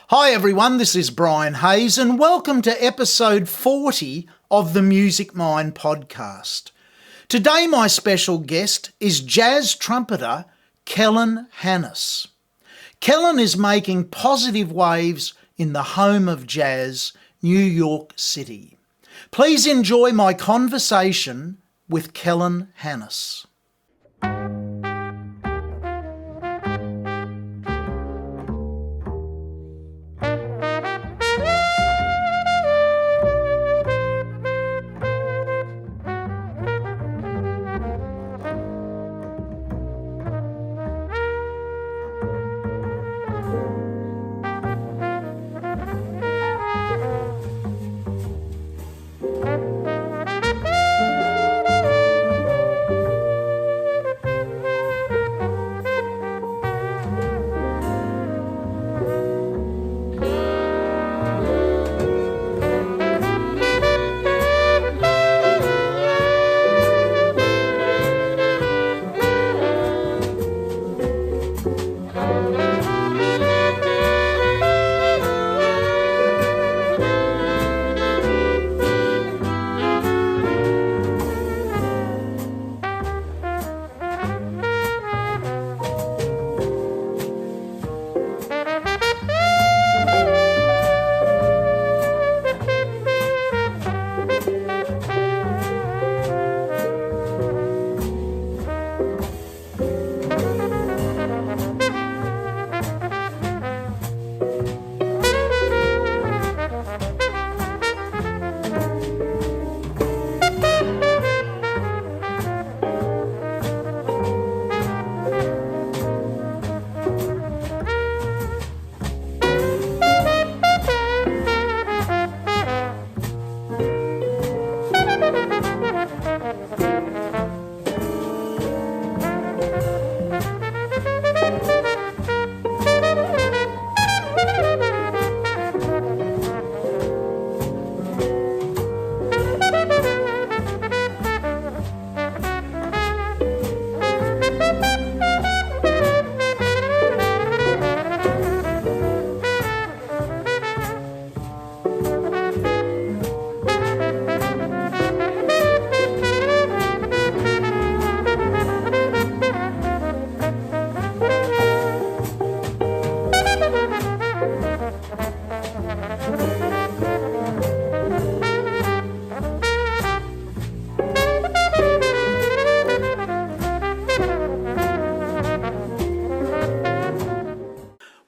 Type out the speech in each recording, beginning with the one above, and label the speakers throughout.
Speaker 1: Hi everyone, this is Brian Hayes and welcome to episode 40 of the Music Mind podcast. Today my special guest is jazz trumpeter Kellin Hanas. Kellin is making positive waves in the home of jazz, New York City. Please enjoy my conversation with Kellin Hanas.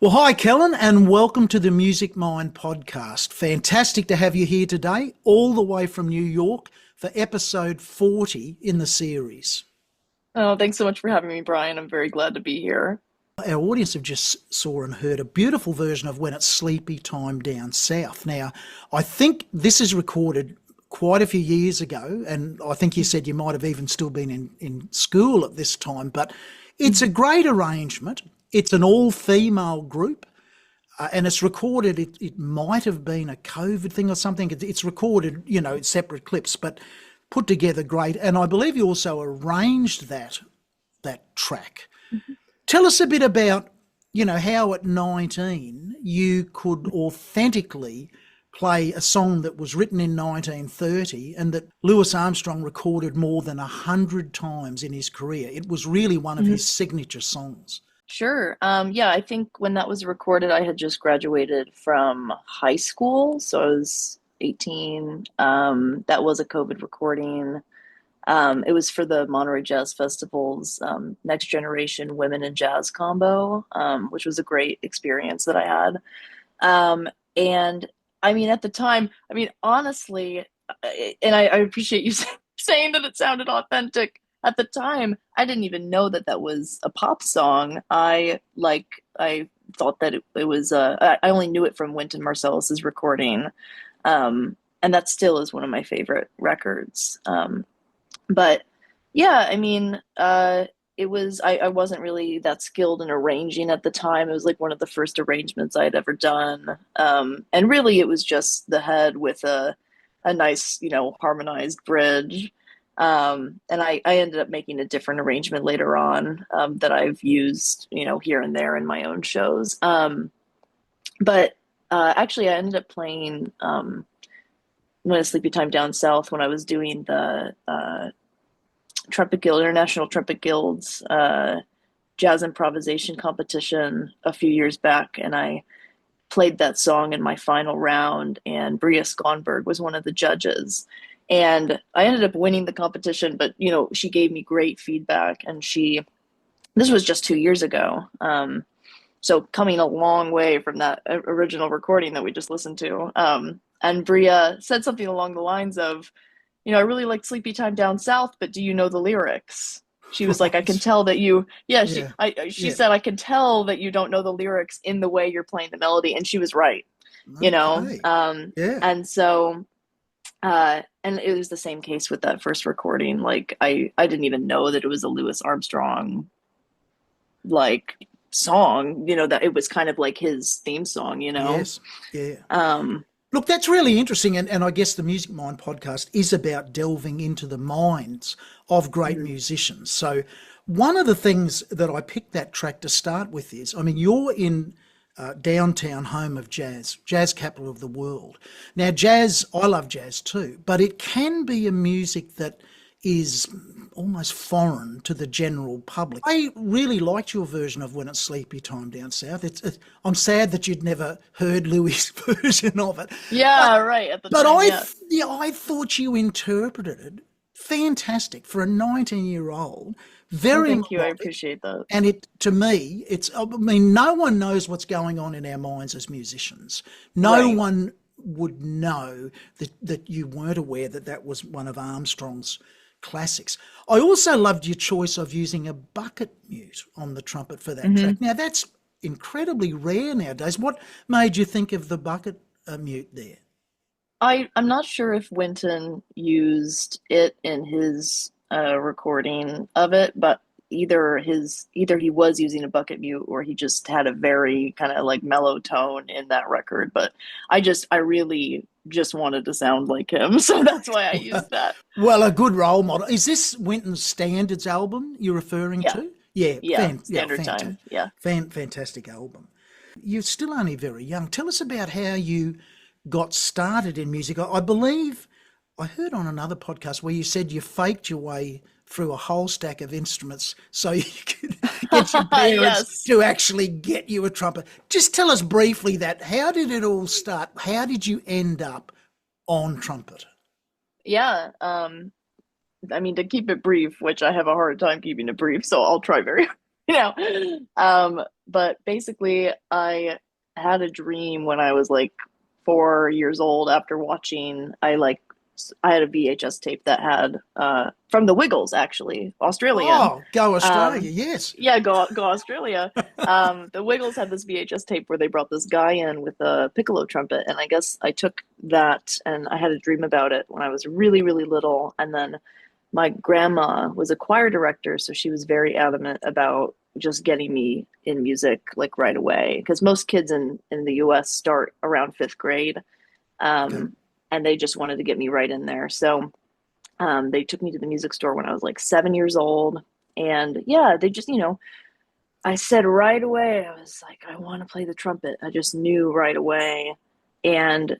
Speaker 1: Well, hi, Kellin, and welcome to the Music Mind podcast. Fantastic to have you here today, all the way from New York, for episode 40 in the series.
Speaker 2: Oh, thanks so much for having me, Brian. I'm very glad to be here.
Speaker 1: Our audience have just saw and heard a beautiful version of When It's Sleepy Time Down South. Now, I think this is recorded quite a few years ago, and I think you said you might have even still been in school at this time, but it's a great arrangement. It's an all-female group, and it's recorded, it might have been a COVID thing or something. It's recorded, separate clips, but put together great. And I believe you also arranged that track. Mm-hmm. Tell us a bit about, how at 19 you could authentically play a song that was written in 1930 and that Louis Armstrong recorded more than 100 times in his career. It was really one of his signature songs.
Speaker 2: Sure. I think when that was recorded, I had just graduated from high school. So I was 18. That was a COVID recording. It was for the Monterey Jazz Festival's Next Generation Women in Jazz combo, which was a great experience that I had. And I mean, at the time, honestly, and I appreciate you saying that it sounded authentic. At the time, I didn't even know that was a pop song. I thought that it was. I only knew it from Wynton Marsalis's recording, and that still is one of my favorite records. But yeah, it was. I wasn't really that skilled in arranging at the time. It was like one of the first arrangements I had ever done, and really, it was just the head with a nice, harmonized bridge. And I ended up making a different arrangement later on that I've used, here and there in my own shows. But Actually, I ended up playing when a Sleepy Time Down South when I was doing the Trumpet Guild, International Trumpet Guild's jazz improvisation competition a few years back, and I played that song in my final round, and Bria Skonberg was one of the judges. And I ended up winning the competition, but she gave me great feedback, and this was just 2 years ago. So coming a long way from that original recording that we just listened to. And Bria said something along the lines of, I really like Sleepy Time Down South, but do you know the lyrics? She was like, I can
Speaker 1: Right.
Speaker 2: tell that you, yeah,
Speaker 1: Yeah.
Speaker 2: she
Speaker 1: Yeah.
Speaker 2: said, I can tell that you don't know the lyrics in the way you're playing the melody. And she was right, you know?
Speaker 1: Okay. Yeah.
Speaker 2: And so, and it was the same case with that first recording. Like, I didn't even know that it was a Louis Armstrong, like, song, that it was kind of like his theme song.
Speaker 1: Yes. Yeah.
Speaker 2: Um,
Speaker 1: Look, that's really interesting. And I guess the Music Mind podcast is about delving into the minds of great
Speaker 2: mhm,
Speaker 1: musicians. So, one of the things that I picked that track to start with is, I mean, you're in downtown, home of jazz, jazz capital of the world. Now, jazz, I love jazz too, but it can be a music that is almost foreign to the general public. I really liked your version of When It's Sleepy Time Down South. I'm sad that you'd never heard Louis' version of it, but
Speaker 2: yeah, right. At the
Speaker 1: but
Speaker 2: time, yeah.
Speaker 1: I thought you interpreted it fantastic for a 19-year-old,
Speaker 2: Oh,
Speaker 1: very
Speaker 2: thank you. I
Speaker 1: melodic,
Speaker 2: appreciate that.
Speaker 1: and to me, I mean, no one knows what's going on in our minds as musicians. No
Speaker 2: Right.
Speaker 1: one would know that you weren't aware that that was one of Armstrong's classics. I also loved your choice of using a bucket mute on the trumpet for that
Speaker 2: hmm
Speaker 1: track. Now, that's incredibly rare nowadays. What made you think of the bucket mute there?
Speaker 2: I'm not sure if Winton used it in his recording of it, but either he was using a bucket mute or he just had a very kind of like mellow tone in that record. But I really just wanted to sound like him, so that's why I used that.
Speaker 1: Well, a good role model. Is this Winton's Standards album you're referring
Speaker 2: Yeah,
Speaker 1: to? Yeah,
Speaker 2: yeah,
Speaker 1: yeah,
Speaker 2: standard time. Yeah.
Speaker 1: fantastic album. You're still only very young. Tell us about how you got started in music. I believe I heard on another podcast where you said you faked your way through a whole stack of instruments so you could get your parents
Speaker 2: Yes.
Speaker 1: to actually get you a trumpet. Just tell us briefly that. How did it all start? How did you end up on trumpet?
Speaker 2: Yeah. I mean, to keep it brief, which I have a hard time keeping it brief, so I'll try very, you know. But basically, I had a dream when I was like 4 years old after watching, I had a VHS tape that had from the Wiggles, actually, Australian.
Speaker 1: Oh, go Australia,
Speaker 2: Um,
Speaker 1: yes.
Speaker 2: yeah, go Australia. The Wiggles had this VHS tape where they brought this guy in with a piccolo trumpet, and I guess I took that and I had a dream about it when I was really, really little, and then my grandma was a choir director, so she was very adamant about just getting me in music like right away. Because most kids in the US start around fifth grade,
Speaker 1: Okay.
Speaker 2: um, and they just wanted to get me right in there. So they took me to the music store when I was like 7 years old. And yeah, they just, I said right away, I was like, I want to play the trumpet. I just knew right away. And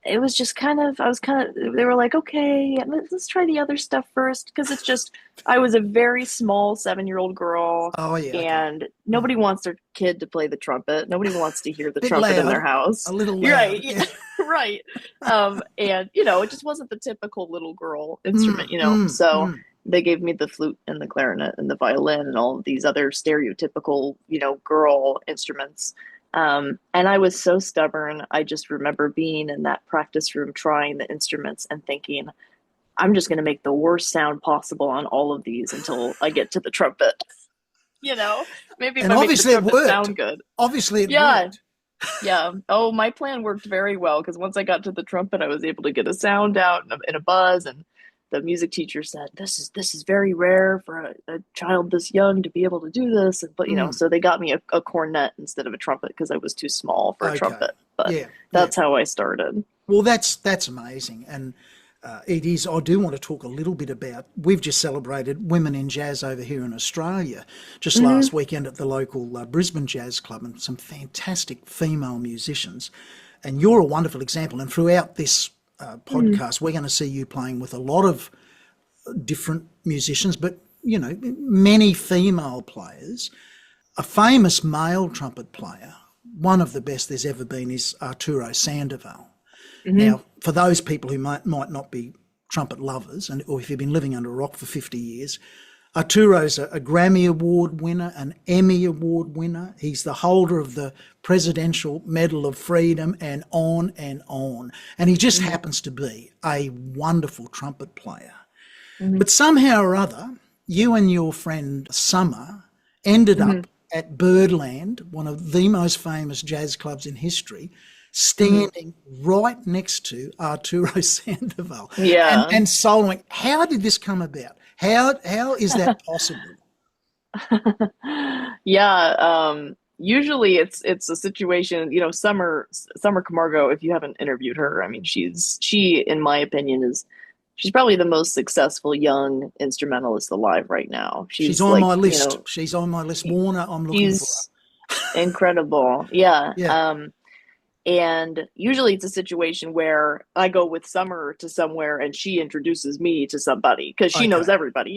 Speaker 2: it was just I was kind of, they were like, okay, let's try the other stuff first. Because I was a very small 7-year-old girl,
Speaker 1: Oh, yeah, okay.
Speaker 2: and nobody wants their kid to play the trumpet. Nobody wants to hear the
Speaker 1: Bit
Speaker 2: trumpet in their
Speaker 1: loud, a
Speaker 2: house.
Speaker 1: little
Speaker 2: You're right.
Speaker 1: loud. Yeah.
Speaker 2: Right. And, it just wasn't the typical little girl
Speaker 1: Mm,
Speaker 2: instrument.
Speaker 1: mm,
Speaker 2: So
Speaker 1: mm.
Speaker 2: they gave me the flute and the clarinet and the violin and all of these other stereotypical, girl instruments. And I was so stubborn. I just remember being in that practice room trying the instruments and thinking, I'm just going to make the worst sound possible on all of these until I get to the trumpet. You know, Maybe if
Speaker 1: And
Speaker 2: I make the
Speaker 1: obviously it
Speaker 2: trumpet
Speaker 1: worked.
Speaker 2: sound good.
Speaker 1: Obviously it
Speaker 2: Yeah,
Speaker 1: worked.
Speaker 2: yeah. Oh, my plan worked very well because once I got to the trumpet, I was able to get a sound out and a buzz. And the music teacher said, "This is very rare for a child this young to be able to do this." But
Speaker 1: Mm,
Speaker 2: so they got me a cornet instead of a trumpet because I was too small for a
Speaker 1: okay.
Speaker 2: trumpet. But
Speaker 1: Yeah, yeah.
Speaker 2: that's how I started.
Speaker 1: Well, that's amazing. And It is. I do want to talk a little bit about. We've just celebrated Women in Jazz over here in Australia, just last weekend at the local Brisbane Jazz Club, and some fantastic female musicians. And you're a wonderful example. And throughout this podcast, we're going to see you playing with a lot of different musicians, but many female players. A famous male trumpet player, one of the best there's ever been, is Arturo Sandoval. Now, for those people who might not be trumpet lovers, or if you've been living under a rock for 50 years, Arturo's a Grammy Award winner, an Emmy Award winner. He's the holder of the Presidential Medal of Freedom, and on and on. And he just happens to be a wonderful trumpet player. But somehow or other, you and your friend Summer ended up at Birdland, one of the most famous jazz clubs in history, standing right next to Arturo Sandoval and soloing. How did this come about? How is that possible?
Speaker 2: Usually it's a situation, Summer Camargo, if you haven't interviewed her, I mean, she, in my opinion, she's probably the most successful young instrumentalist alive right now.
Speaker 1: She's on my list. She's on my list. Warner, I'm looking for her.
Speaker 2: Incredible. Yeah. And usually it's a situation where I go with Summer to somewhere and she introduces me to somebody because she knows everybody,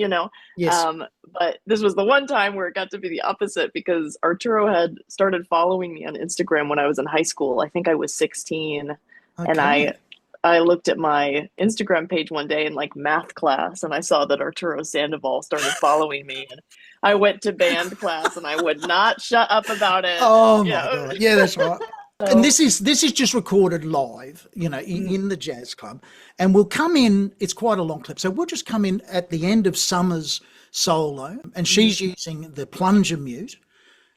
Speaker 1: Yes.
Speaker 2: But this was the one time where it got to be the opposite because Arturo had started following me on Instagram when I was in high school. I think I was 16 and I looked at my Instagram page one day in math class and I saw that Arturo Sandoval started following me, and I went to band class and I would not shut up about it.
Speaker 1: Oh my God. Yeah, that's right. And this is just recorded live, in the jazz club, and we'll come in. It's quite a long clip, so we'll just come in at the end of Summer's solo, and she's using the plunger mute,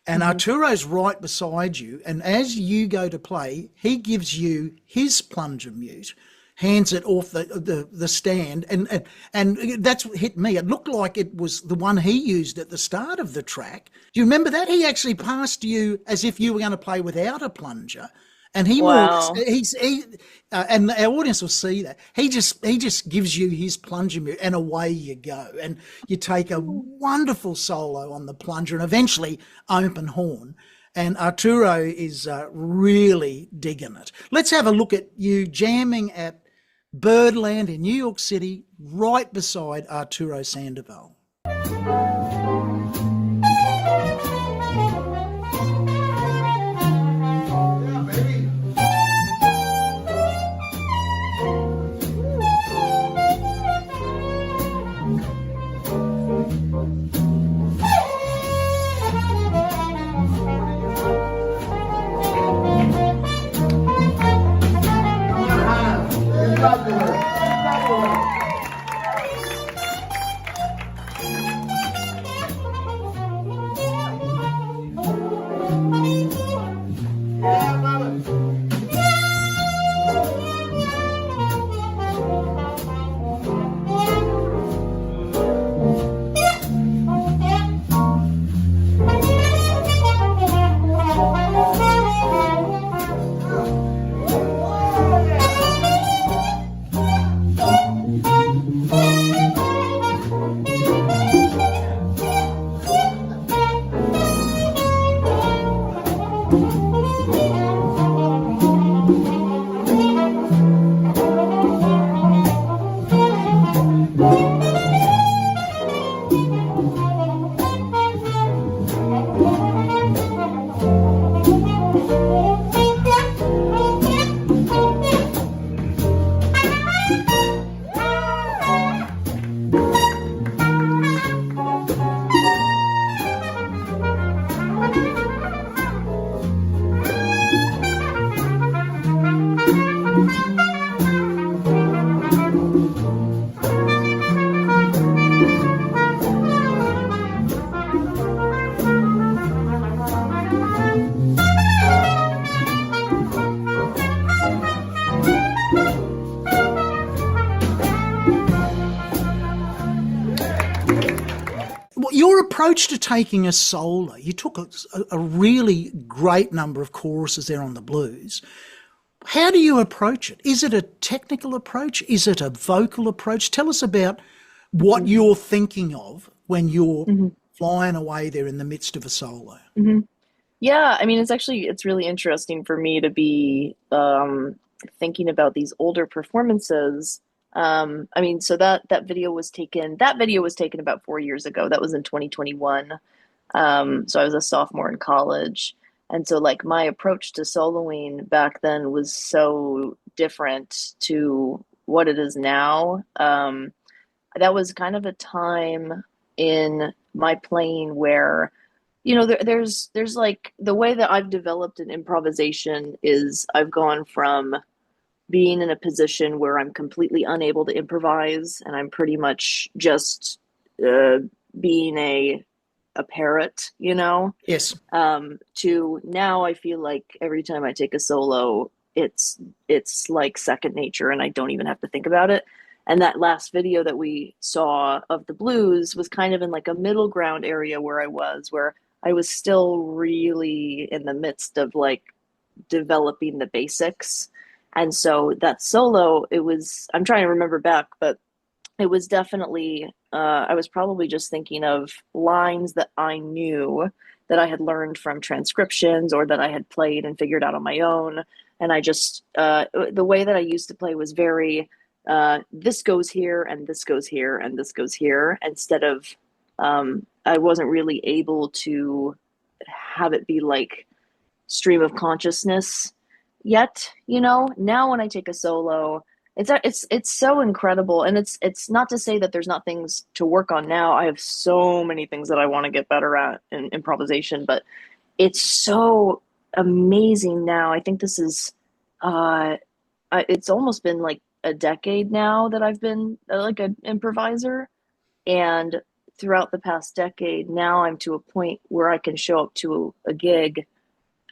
Speaker 1: and Arturo's right beside you, and as you go to play, he gives you his plunger mute, hands it off the stand, and that's what hit me. It looked like it was the one he used at the start of the track. Do you remember that? He actually passed you as if you were going to play without a plunger, and and our audience will see that he just gives you his plunger mute, and away you go, and you take a wonderful solo on the plunger, and eventually open horn. And Arturo is really digging it. Let's have a look at you jamming at Birdland in New York City, right beside Arturo Sandoval. Your approach to taking a solo, you took a really great number of choruses there on the blues. How do you approach it? Is it a technical approach? Is it a vocal approach? Tell us about what
Speaker 2: Mhm.
Speaker 1: you're thinking of when you're
Speaker 2: Mhm.
Speaker 1: flying away there in the midst of a solo.
Speaker 2: Mhm. Yeah, I mean, it's really interesting for me to be thinking about these older performances. I mean, so that video was taken about 4 years ago. That was in 2021. So I was a sophomore in college. And so like my approach to soloing back then was so different to what it is now. That was kind of a time in my playing where there's like the way that I've developed an improvisation is I've gone from being in a position where I'm completely unable to improvise and I'm pretty much just uh, being a parrot,
Speaker 1: Yes.
Speaker 2: to now I feel like every time I take a solo, it's like second nature and I don't even have to think about it. And that last video that we saw of the blues was kind of in like a middle ground area where I was still really in the midst of like developing the basics. And so that solo, I'm trying to remember back, but it was definitely, I was probably just thinking of lines that I knew that I had learned from transcriptions or that I had played and figured out on my own. And the way that I used to play was very, this goes here and this goes here and this goes here, instead of, I wasn't really able to have it be like stream of consciousness yet. Now when I take a solo, it's so incredible, and it's not to say that there's not things to work on now. I have so many things that I want to get better at in improvisation, but it's so amazing now. I think this is it's almost been like a decade now that I've been like an improviser, and throughout the past decade now I'm to a point where I can show up to a gig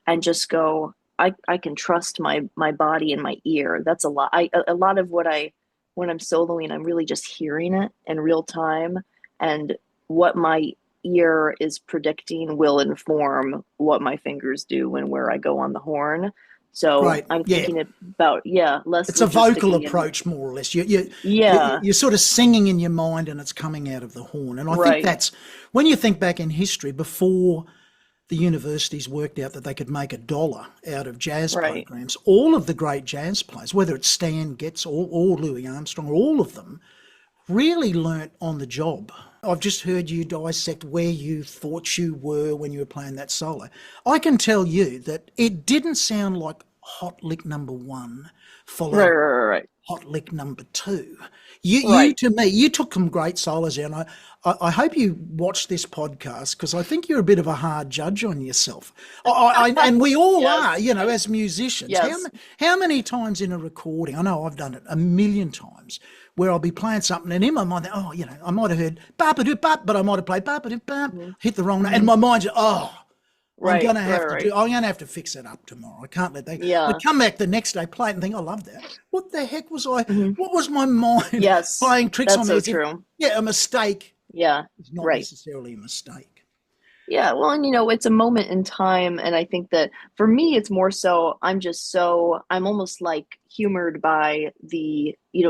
Speaker 2: and just go, I can trust my body and my ear. That's a lot. A lot of when I'm soloing, I'm really just hearing it in real time, and what my ear is predicting will inform what my fingers do and where I go on the horn. So
Speaker 1: Great.
Speaker 2: I'm
Speaker 1: Yeah.
Speaker 2: thinking about, yeah, less
Speaker 1: It's a vocal
Speaker 2: logistically and
Speaker 1: approach, more or less. You,
Speaker 2: yeah,
Speaker 1: you're sort of singing in your mind and it's coming out of the horn. And I think
Speaker 2: right,
Speaker 1: that's when you think back in history, before the universities worked out that they could make $1 out of jazz
Speaker 2: right.
Speaker 1: programs, all of the great jazz players, whether it's Stan Getz or Louis Armstrong, or all of them, really learnt on the job. I've just heard you dissect where you thought you were when you were playing that solo. I can tell you that it didn't sound like hot lick number one
Speaker 2: Right,
Speaker 1: followed
Speaker 2: right, right,
Speaker 1: hot lick number two. You
Speaker 2: right.
Speaker 1: to me, you took some great solos there, and I hope you watch this podcast because I think you're a bit of a hard judge on yourself. And we all are,
Speaker 2: Yes,
Speaker 1: as musicians.
Speaker 2: yes.
Speaker 1: How many times in a recording? I know I've done it a million times where I'll be playing something and in my mind, I might have heard ba ba bap, but I might have played ba ba bap,
Speaker 2: Hmm.
Speaker 1: hit the wrong note, and
Speaker 2: Hmm.
Speaker 1: my mind's
Speaker 2: Right, right, right.
Speaker 1: I'm gonna have to fix it up tomorrow. I can't let that. I
Speaker 2: Yeah.
Speaker 1: come back the next day, play it, and think, I love that. What the heck was I?
Speaker 2: Hmm.
Speaker 1: What was my mind
Speaker 2: Yes,
Speaker 1: playing tricks on
Speaker 2: that's
Speaker 1: me?
Speaker 2: so
Speaker 1: As if,
Speaker 2: true.
Speaker 1: yeah, a mistake
Speaker 2: Yeah,
Speaker 1: is not
Speaker 2: right.
Speaker 1: necessarily a mistake.
Speaker 2: Yeah, well, and it's a moment in time, and I think that for me, it's more so I'm almost like humored by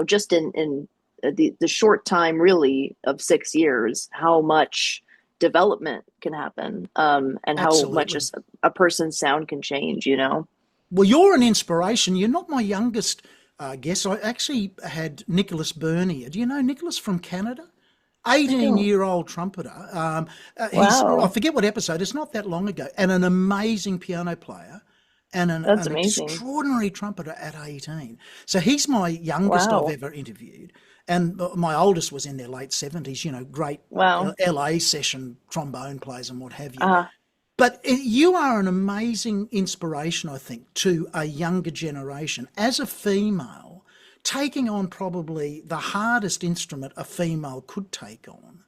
Speaker 2: just in the short time really of 6 years, how much development can happen, and how much
Speaker 1: Absolutely.
Speaker 2: a person's sound can change.
Speaker 1: Well, you're an inspiration. You're not my youngest guest. I actually had Nicholas Burney. Do you know Nicholas from Canada?
Speaker 2: I don't.
Speaker 1: 18-year-old trumpeter. I
Speaker 2: Wow,
Speaker 1: forget what episode. It's not that long ago, and an amazing piano player, and
Speaker 2: that's
Speaker 1: an
Speaker 2: amazing.
Speaker 1: extraordinary trumpeter at 18. So he's my youngest I've
Speaker 2: Wow,
Speaker 1: ever interviewed, and my oldest was in their late 70s. Great
Speaker 2: wow.
Speaker 1: LA session trombone players and what have you.
Speaker 2: Uh,
Speaker 1: But you are an amazing inspiration, I think, to a younger generation as a female, taking on probably the hardest instrument a female could take on.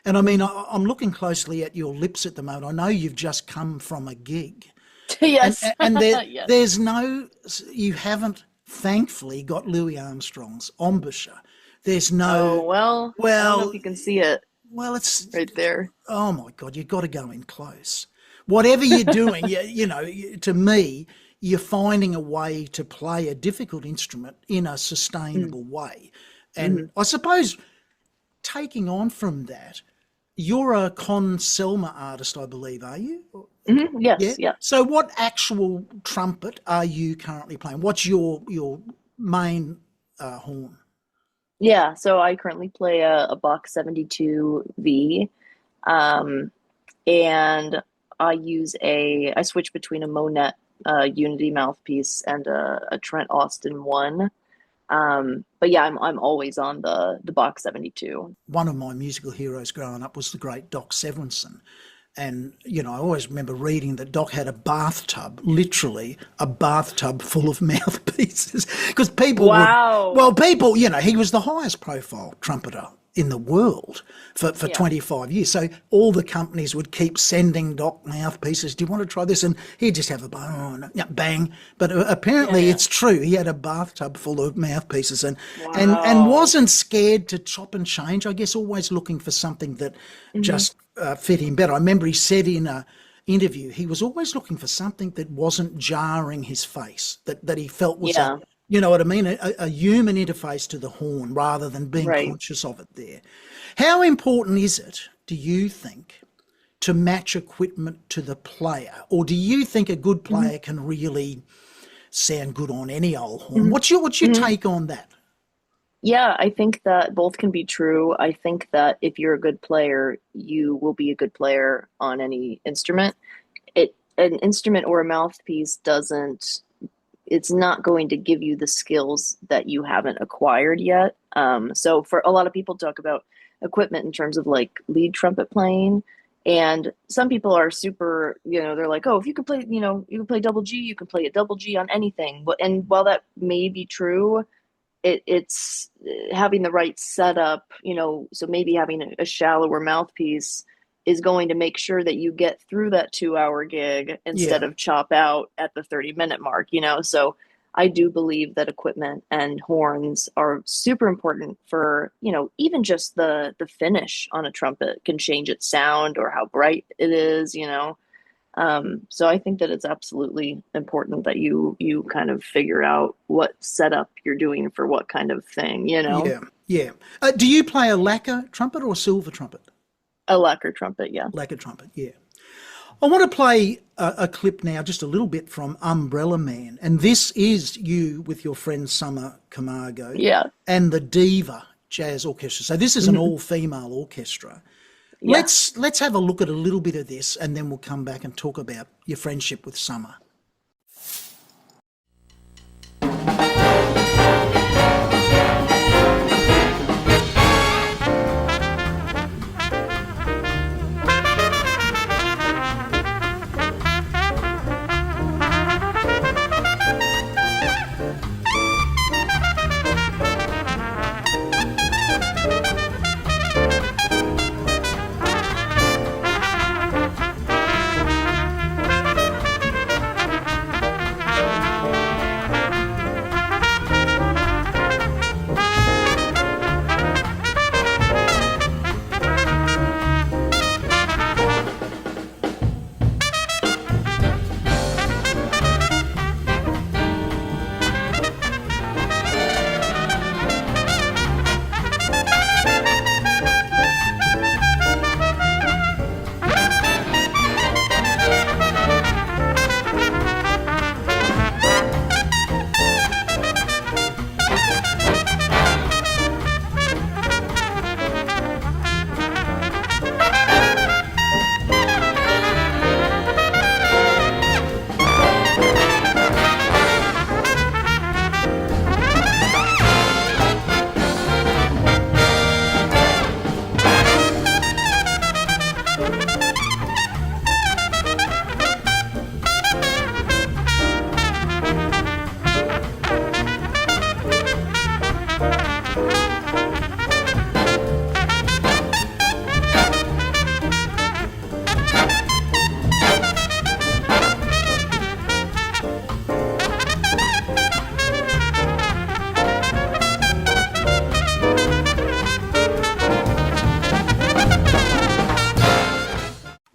Speaker 1: And I mean, I'm looking closely at your lips at the moment. I know you've just come from a gig, and
Speaker 2: yes,
Speaker 1: and
Speaker 2: yes.
Speaker 1: there's no, you haven't thankfully got Louis Armstrong's embouchure. There's no,
Speaker 2: Oh, well, I don't know if
Speaker 1: well,
Speaker 2: you can see it
Speaker 1: well, it's
Speaker 2: right there.
Speaker 1: oh my God, you've got to go in close. Whatever you're doing, to me, you're finding a way to play a difficult instrument in a sustainable way. And I suppose taking on from that, you're a Con Selma artist, I believe, are you? Yeah.
Speaker 2: Yes, yeah.
Speaker 1: So what actual trumpet are you currently playing? What's your main horn?
Speaker 2: Yeah, so I currently play a Bach 72V, and I switch between a Monet Unity mouthpiece and a Trent Austin one. But yeah, I'm always on the Bach 72.
Speaker 1: One of my musical heroes growing up was the great Doc Severinsen. And, I always remember reading that Doc had a bathtub, literally a bathtub full of mouthpieces. Because people
Speaker 2: Wow.
Speaker 1: he was the highest profile trumpeter in the world for
Speaker 2: Yeah.
Speaker 1: 25 years. So all the companies would keep sending Doc mouthpieces. Do you want to try this? And he'd just have a bang. But apparently it's true. He had a bathtub full of mouthpieces and
Speaker 2: Wow.
Speaker 1: wasn't scared to chop and change. I guess always looking for something that just fit him better. I remember he said in a interview he was always looking for something that wasn't jarring his face, that he felt was
Speaker 2: Yeah.
Speaker 1: you know what I mean? A human interface to the horn rather than being
Speaker 2: Right.
Speaker 1: conscious of it there. How important is it, do you think, to match equipment to the player? Or do you think a good player can really sound good on any old horn? What's your take on that?
Speaker 2: Yeah, I think that both can be true. I think that if you're a good player, you will be a good player on any instrument. An instrument or a mouthpiece it's not going to give you the skills that you haven't acquired yet. So for a lot of people talk about equipment in terms of like lead trumpet playing. And some people are super, they're like, oh, if you can play, you can play double G, you can play a double G on anything. And while that may be true, it's having the right setup, so maybe having a shallower mouthpiece is going to make sure that you get through that 2-hour gig instead of chop out at the 30-minute mark, So I do believe that equipment and horns are super important for, even just the finish on a trumpet can change its sound or how bright it is, So I think that it's absolutely important that you kind of figure out what setup you're doing for what kind of thing,
Speaker 1: Yeah. Do you play a lacquer trumpet or a silver trumpet?
Speaker 2: A lacquer trumpet, yeah.
Speaker 1: Lacquer trumpet, yeah. I want to play a clip now, just a little bit from Umbrella Man. And this is you with your friend Summer Camargo and the Diva Jazz Orchestra. So this is an all-female orchestra.
Speaker 2: Yeah.
Speaker 1: Let's have a look at a little bit of this and then we'll come back and talk about your friendship with Summer.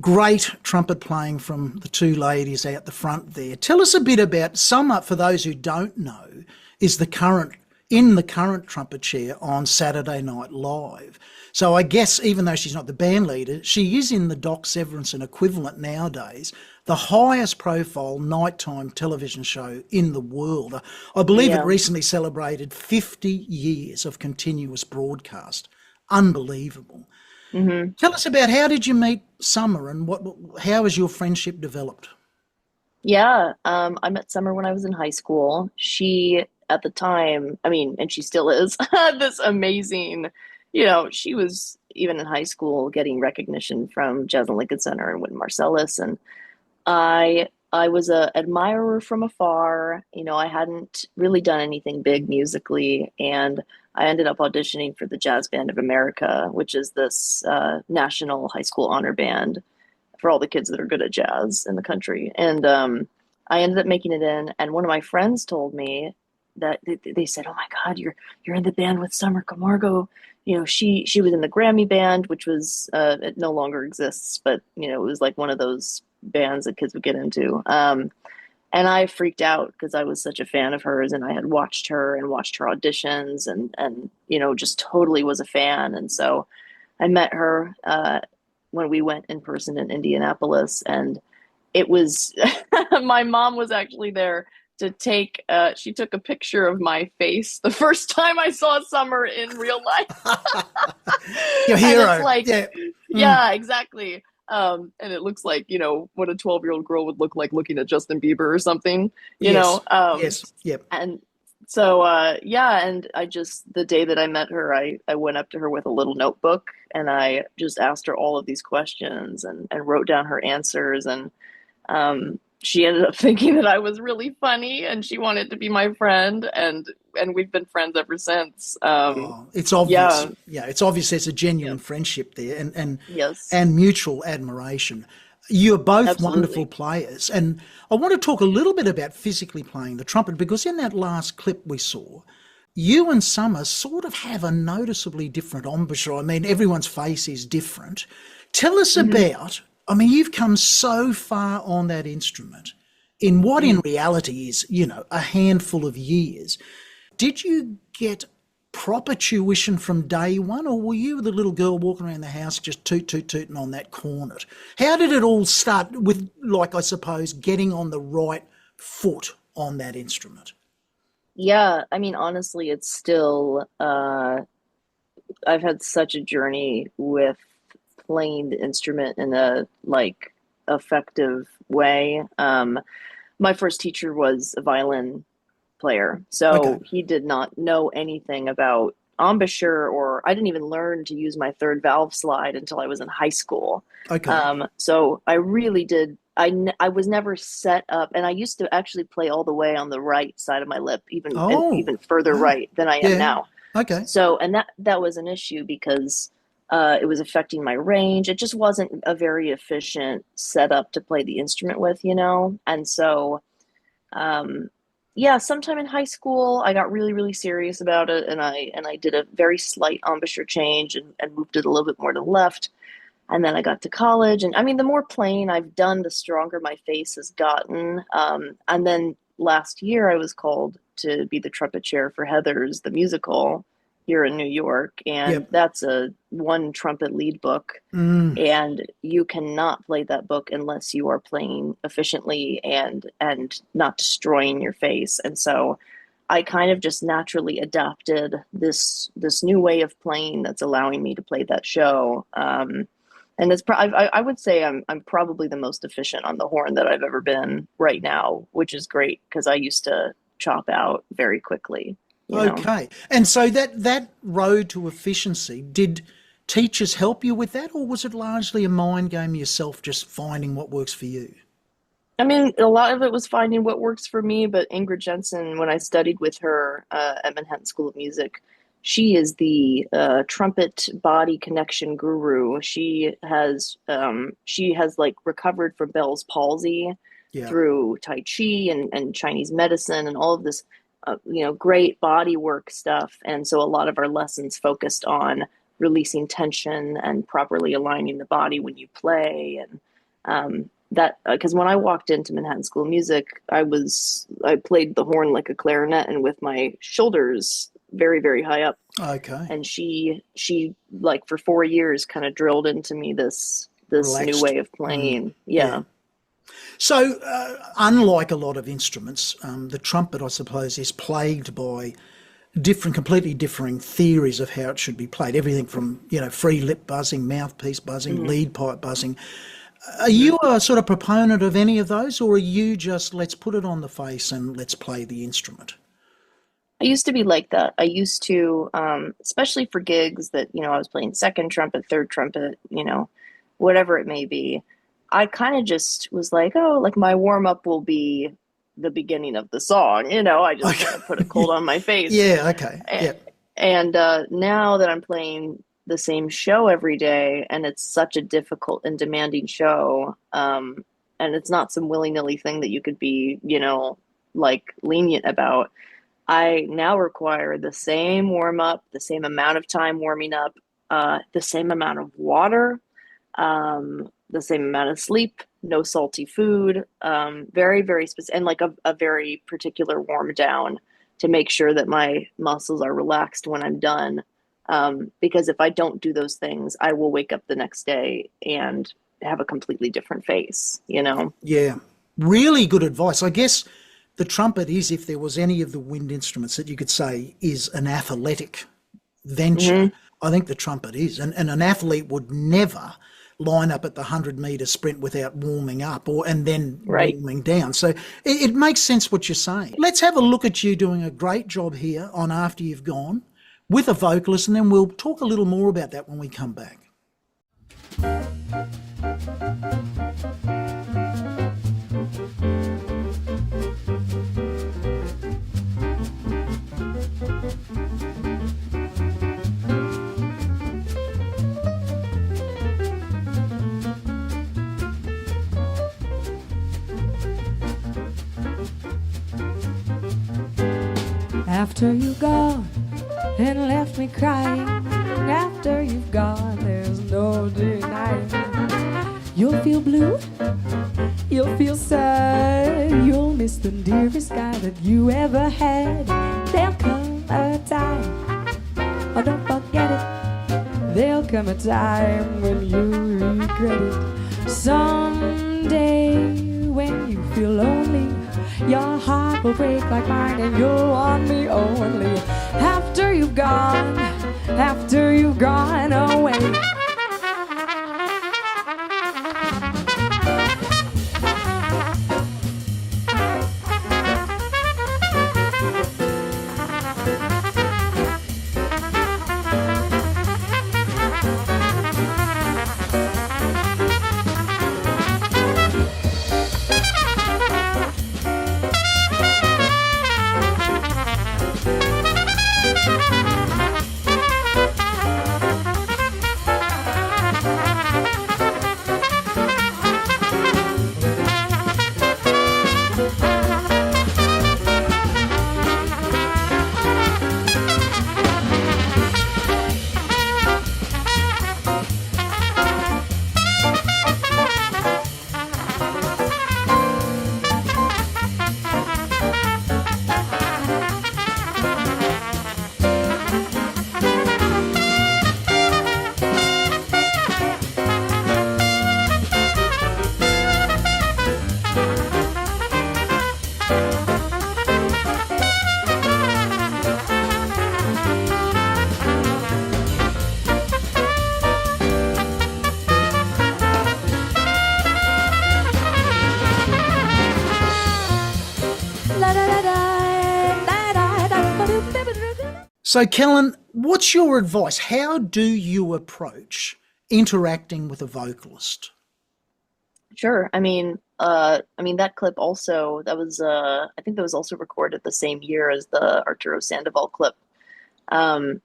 Speaker 1: Great trumpet playing from the two ladies out the front there. Tell us a bit about Summer, for those who don't know, is the current trumpet chair on Saturday Night Live. So I guess even though she's not the band leader, she is in the Doc Severinsen equivalent nowadays, the highest profile nighttime television show in the world. I believe it
Speaker 2: Yeah.
Speaker 1: recently celebrated 50 years of continuous broadcast. Unbelievable.
Speaker 2: Hmm.
Speaker 1: Tell us about, how did you meet Summer, and how has your friendship developed?
Speaker 2: Yeah. I met Summer when I was in high school. She, at the time, I mean, and she still is, this amazing, she was even in high school getting recognition from Jazz and Lincoln Center and Wynton Marsalis. And I was a admirer from afar. I hadn't really done anything big musically, and I ended up auditioning for the Jazz Band of America, which is this national high school honor band for all the kids that are good at jazz in the country. And I ended up making it in. And one of my friends told me that they said, "Oh my God, you're in the band with Summer Camargo. She was in the Grammy band, which was it no longer exists, but it was like one of those bands that kids would get into." And I freaked out because I was such a fan of hers, and I had watched her and watched her auditions, and just totally was a fan. And so I met her when we went in person in Indianapolis, and it was my mom was actually there to take she took a picture of my face the first time I saw Summer in real life.
Speaker 1: Your
Speaker 2: And it's
Speaker 1: hero.
Speaker 2: like,
Speaker 1: Yeah. Mm.
Speaker 2: yeah, exactly. And it looks like, what a 12-year-old girl would look like looking at Justin Bieber or something, you
Speaker 1: Yes.
Speaker 2: know. Um,
Speaker 1: Yes. Yep.
Speaker 2: and so, yeah, and the day that I met her, I went up to her with a little notebook and I just asked her all of these questions and wrote down her answers. And she ended up thinking that I was really funny and she wanted to be my friend. And we've been friends ever since.
Speaker 1: Oh, it's obvious.
Speaker 2: Yeah,
Speaker 1: Yeah, it's obvious there's a
Speaker 2: yeah,
Speaker 1: genuine friendship there,
Speaker 2: yes,
Speaker 1: and mutual admiration. You're both wonderful
Speaker 2: absolutely.
Speaker 1: players, and I want to talk a little bit about physically playing the trumpet, because in that last clip we saw, you and Summer sort of have a noticeably different embouchure. I mean, everyone's face is different. Tell us
Speaker 2: Hmm.
Speaker 1: about, I mean, you've come so far on that instrument in what in reality is, a handful of years. Did you get proper tuition from day one, or were you the little girl walking around the house just toot toot tooting on that cornet? How did it all start with, like, I suppose, getting on the right foot on that instrument?
Speaker 2: Yeah, I mean, honestly, it's still, I've had such a journey with playing the instrument in a like effective way. My first teacher was a violin player,
Speaker 1: Okay,
Speaker 2: so he did not know anything about embouchure, or I didn't even learn to use my third valve slide until I was in high school.
Speaker 1: okay.
Speaker 2: So I really did. I was never set up, and I used to actually play all the way on the right side of my lip,
Speaker 1: Oh,
Speaker 2: even further
Speaker 1: wow.
Speaker 2: right than I am
Speaker 1: Yeah,
Speaker 2: now.
Speaker 1: okay.
Speaker 2: So, and that was an issue because it was affecting my range. It just wasn't a very efficient setup to play the instrument with. And so, um, yeah, sometime in high school, I got really, really serious about it, and I did a very slight embouchure change and moved it a little bit more to the left. And then I got to college, and I mean, the more playing I've done, the stronger my face has gotten. And then last year, I was called to be the trumpet chair for Heathers, the musical here in New York, and
Speaker 1: Yep.
Speaker 2: that's a one trumpet lead book,
Speaker 1: Mm,
Speaker 2: and you cannot play that book unless you are playing efficiently and not destroying your face. And so I kind of just naturally adopted this new way of playing that's allowing me to play that show. And I would say I'm probably the most efficient on the horn that I've ever been right now, which is great because I used to chop out very quickly, you know.
Speaker 1: okay. And so that road to efficiency, did teachers help you with that, or was it largely a mind game yourself, just finding what works for you?
Speaker 2: I mean, a lot of it was finding what works for me, but Ingrid Jensen, when I studied with her at Manhattan School of Music, she is the trumpet body connection guru. She has like recovered from Bell's palsy
Speaker 1: Yeah.
Speaker 2: through Tai Chi and Chinese medicine and all of this, great body work stuff. And so a lot of our lessons focused on releasing tension and properly aligning the body when you play. That because when I walked into Manhattan School of Music, I played the horn like a clarinet and with my shoulders very, very high up.
Speaker 1: Okay.
Speaker 2: And she like for 4 years kind of drilled into me this new
Speaker 1: Relaxed.
Speaker 2: way of playing.
Speaker 1: Yeah.
Speaker 2: Yeah.
Speaker 1: So, unlike a lot of instruments, the trumpet, I suppose, is plagued by completely differing theories of how it should be played. Everything from, free lip buzzing, mouthpiece buzzing,
Speaker 2: hmm
Speaker 1: lead pipe buzzing. Are you a sort of proponent of any of those, or are you just let's put it on the face and let's play the instrument?
Speaker 2: I used to be like that. I used to, especially for gigs that, I was playing second trumpet, third trumpet, whatever it may be. I kind of just was like, oh, like my warm up will be the beginning of the song. I just
Speaker 1: Okay.
Speaker 2: kind of put a cold on my face.
Speaker 1: Yeah. Okay.
Speaker 2: A-
Speaker 1: Yeah.
Speaker 2: And now that I'm playing the same show every day, and it's such a difficult and demanding show, and it's not some willy-nilly thing that you could be, like lenient about. I now require the same warm up, the same amount of time warming up, the same amount of water, the same amount of sleep, no salty food, very, very specific, and like a very particular warm down to make sure that my muscles are relaxed when I'm done. Because if I don't do those things, I will wake up the next day and have a completely different face.
Speaker 1: Yeah. Really good advice. I guess the trumpet is, if there was any of the wind instruments that you could say is an athletic venture,
Speaker 2: hmm
Speaker 1: I think the trumpet is. And an athlete would never line up at the 100-meter sprint without warming up and then
Speaker 2: Right.
Speaker 1: warming down. So it makes sense what you're saying. Let's have a look at you doing a great job here on After You've Gone with a vocalist, and then we'll talk a little more about that when we come back.
Speaker 3: After you've gone and left me crying, after you've gone, there's no denying. You'll feel blue, you'll feel sad, you'll miss the dearest guy that you ever had. There'll come a time, oh don't forget it, there'll come a time when you regret it. Someday when you feel lonely, your heart will break like mine and you'll want me only after you've gone away.
Speaker 1: So, Kellin, what's your advice? How do you approach interacting with a vocalist?
Speaker 2: Sure. I mean that clip also that was I think that was also recorded the same year as the Arturo Sandoval clip. And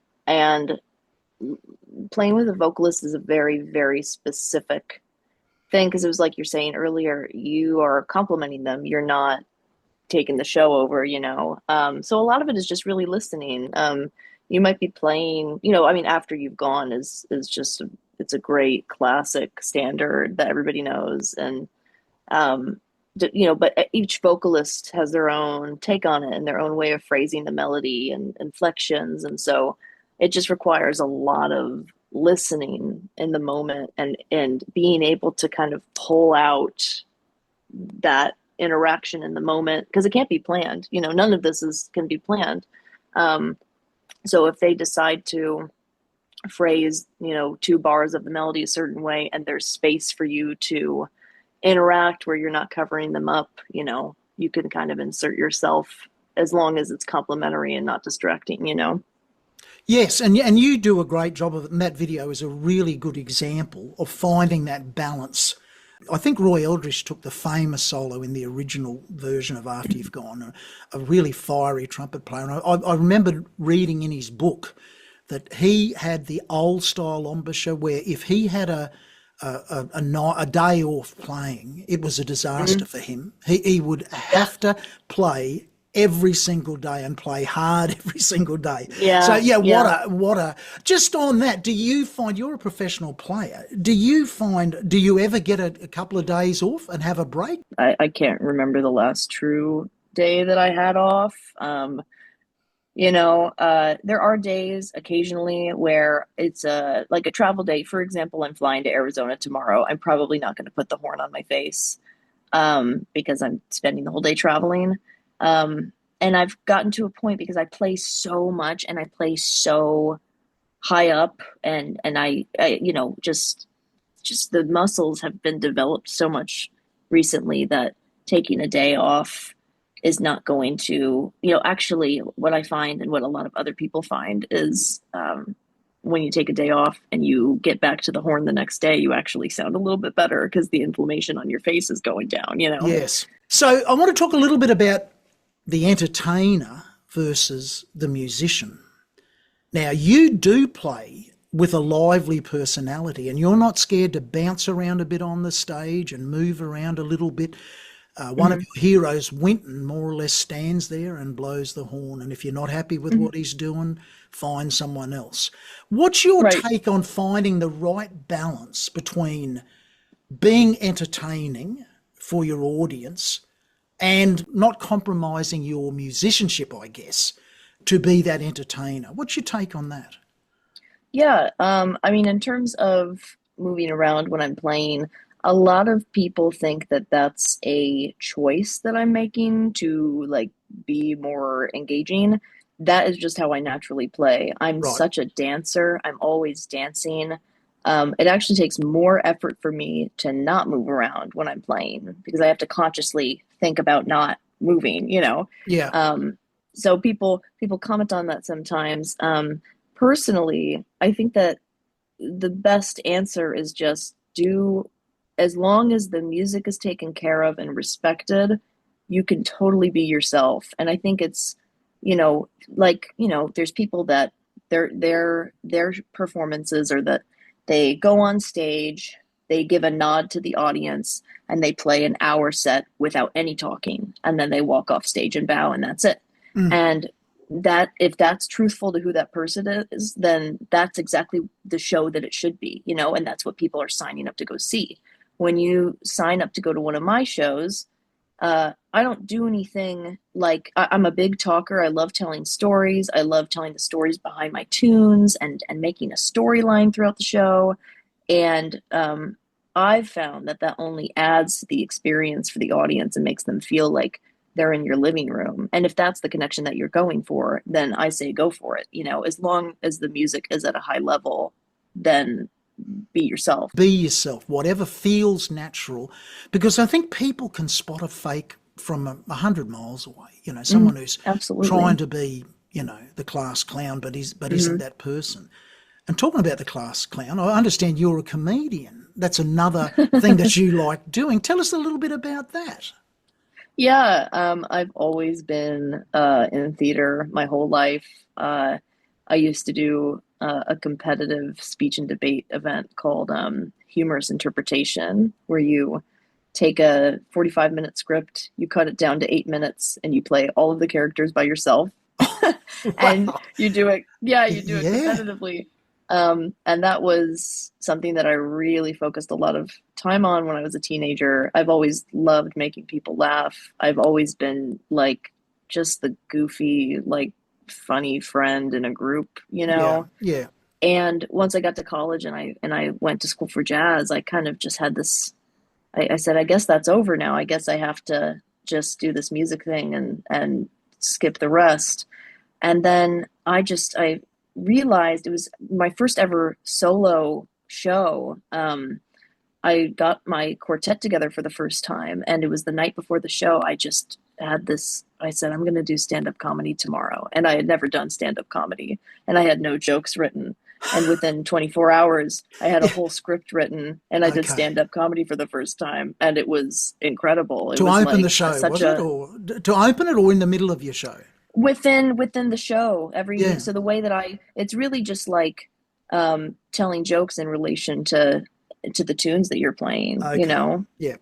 Speaker 2: playing with a vocalist is a very, very specific thing because it was like you're saying earlier, you are complimenting them. You're not taking the show over. So a lot of it is just really listening. you might be playing, you know, I mean, After You've Gone is just it's a great classic standard that everybody knows, and um, you know, but each vocalist has their own take on it and their own way of phrasing the melody and inflections, and so it just requires a lot of listening in the moment and being able to kind of pull out that interaction in the moment, because it can't be planned. You know, none of this is can be planned. Um, so if they decide to phrase, you know, two bars of the melody a certain way, and there's space for you to interact where you're not covering them up, you know, you can kind of insert yourself as long as it's complimentary and not distracting, you know.
Speaker 1: Yes, and you do a great job of it, and that video is a really good example of finding that balance. I think Roy Eldridge took the famous solo in the original version of After You've Gone, a really fiery trumpet player. And I remember reading in his book that he had the old style embouchure where if he had a day off playing, it was a disaster for him. He would have to play every single day and play hard every single day.
Speaker 2: Yeah.
Speaker 1: So yeah,
Speaker 2: yeah.
Speaker 1: what a just on that, do you find, you're a professional player, do you ever get a couple of days off and have a break?
Speaker 2: I can't remember the last true day that I had off. You know, there are days occasionally where it's like a travel day. For example, I'm flying to Arizona tomorrow. I'm probably not going to put the horn on my face because I'm spending the whole day traveling. And I've gotten to a point because I play so much and I play so high up, and I you know, just the muscles have been developed so much recently that taking a day off is not going to, you know, actually what I find and what a lot of other people find is when you take a day off and you get back to the horn the next day, you actually sound a little bit better because the inflammation on your face is going down, you know?
Speaker 1: Yes. So I want to talk a little bit about the entertainer versus the musician. Now, you do play with a lively personality and you're not scared to bounce around a bit on the stage and move around a little bit. One of your heroes, Winton, more or less stands there and blows the horn. And if you're not happy with what he's doing, find someone else. What's your take on finding the right balance between being entertaining for your audience and not compromising your musicianship, I guess, to be that entertainer? What's your take on that?
Speaker 2: Yeah, I mean, in terms of moving around when I'm playing, a lot of people think that that's a choice that I'm making to like be more engaging. That is just how I naturally play. I'm
Speaker 1: Right.
Speaker 2: such a dancer. I'm always dancing. It actually takes more effort for me to not move around when I'm playing because I have to consciously think about not moving, you know.
Speaker 1: Yeah.
Speaker 2: So people comment on that sometimes. Personally, I think that the best answer is just do, as long as the music is taken care of and respected, you can totally be yourself. And I think it's, you know, like, you know, there's people that their performances are that they go on stage, they give a nod to the audience, and they play an hour set without any talking, and then they walk off stage and bow, and that's it. And that, if that's truthful to who that person is, then that's exactly the show that it should be, you know, and that's what people are signing up to go see. When you sign up to go to one of my shows, I don't do anything like, I'm a big talker. I love telling stories. I love telling the stories behind my tunes and making a storyline throughout the show. And I've found that only adds to the experience for the audience and makes them feel like they're in your living room. And if that's the connection that you're going for, then I say go for it. You know, as long as the music is at a high level, then be yourself.
Speaker 1: Be yourself, whatever feels natural, because I think people can spot a fake from 100 miles away. You know, someone who's
Speaker 2: Absolutely.
Speaker 1: trying to be, you know, the class clown, but isn't that person. And talking about the class clown, I understand you're a comedian. That's another thing that you like doing. Tell us a little bit about that.
Speaker 2: Yeah, I've always been in theater my whole life. I used to do a competitive speech and debate event called Humorous Interpretation, where you take a 45-minute script, you cut it down to 8 minutes, and you play all of the characters by yourself. and
Speaker 1: Wow.
Speaker 2: you do it, yeah, you do it
Speaker 1: Yeah.
Speaker 2: competitively. And that was something that I really focused a lot of time on when I was a teenager. I've always loved making people laugh. I've always been like just the goofy, like funny friend in a group, you
Speaker 1: Yeah.
Speaker 2: know?
Speaker 1: Yeah.
Speaker 2: And once I got to college and I went to school for jazz, I kind of just had this, I said, I guess that's over now. I guess I have to just do this music thing and skip the rest. And then I realized it was my first ever solo show. I got my quartet together for the first time, and it was the night before the show. I just had this, I said, I'm going to do stand-up comedy tomorrow. And I had never done stand-up comedy, and I had no jokes written. And within 24 hours, I had a
Speaker 1: Yeah.
Speaker 2: whole script written, and I did
Speaker 1: Okay.
Speaker 2: stand-up comedy for the first time, and it was incredible. It
Speaker 1: To
Speaker 2: was
Speaker 1: open the
Speaker 2: like
Speaker 1: show,
Speaker 2: such
Speaker 1: was it,
Speaker 2: a
Speaker 1: or to open it, or in the middle of your show?
Speaker 2: within the show
Speaker 1: Yeah.
Speaker 2: so the way that it's really just like telling jokes in relation to the tunes that you're playing, you
Speaker 1: Okay.
Speaker 2: know.
Speaker 1: Yeah.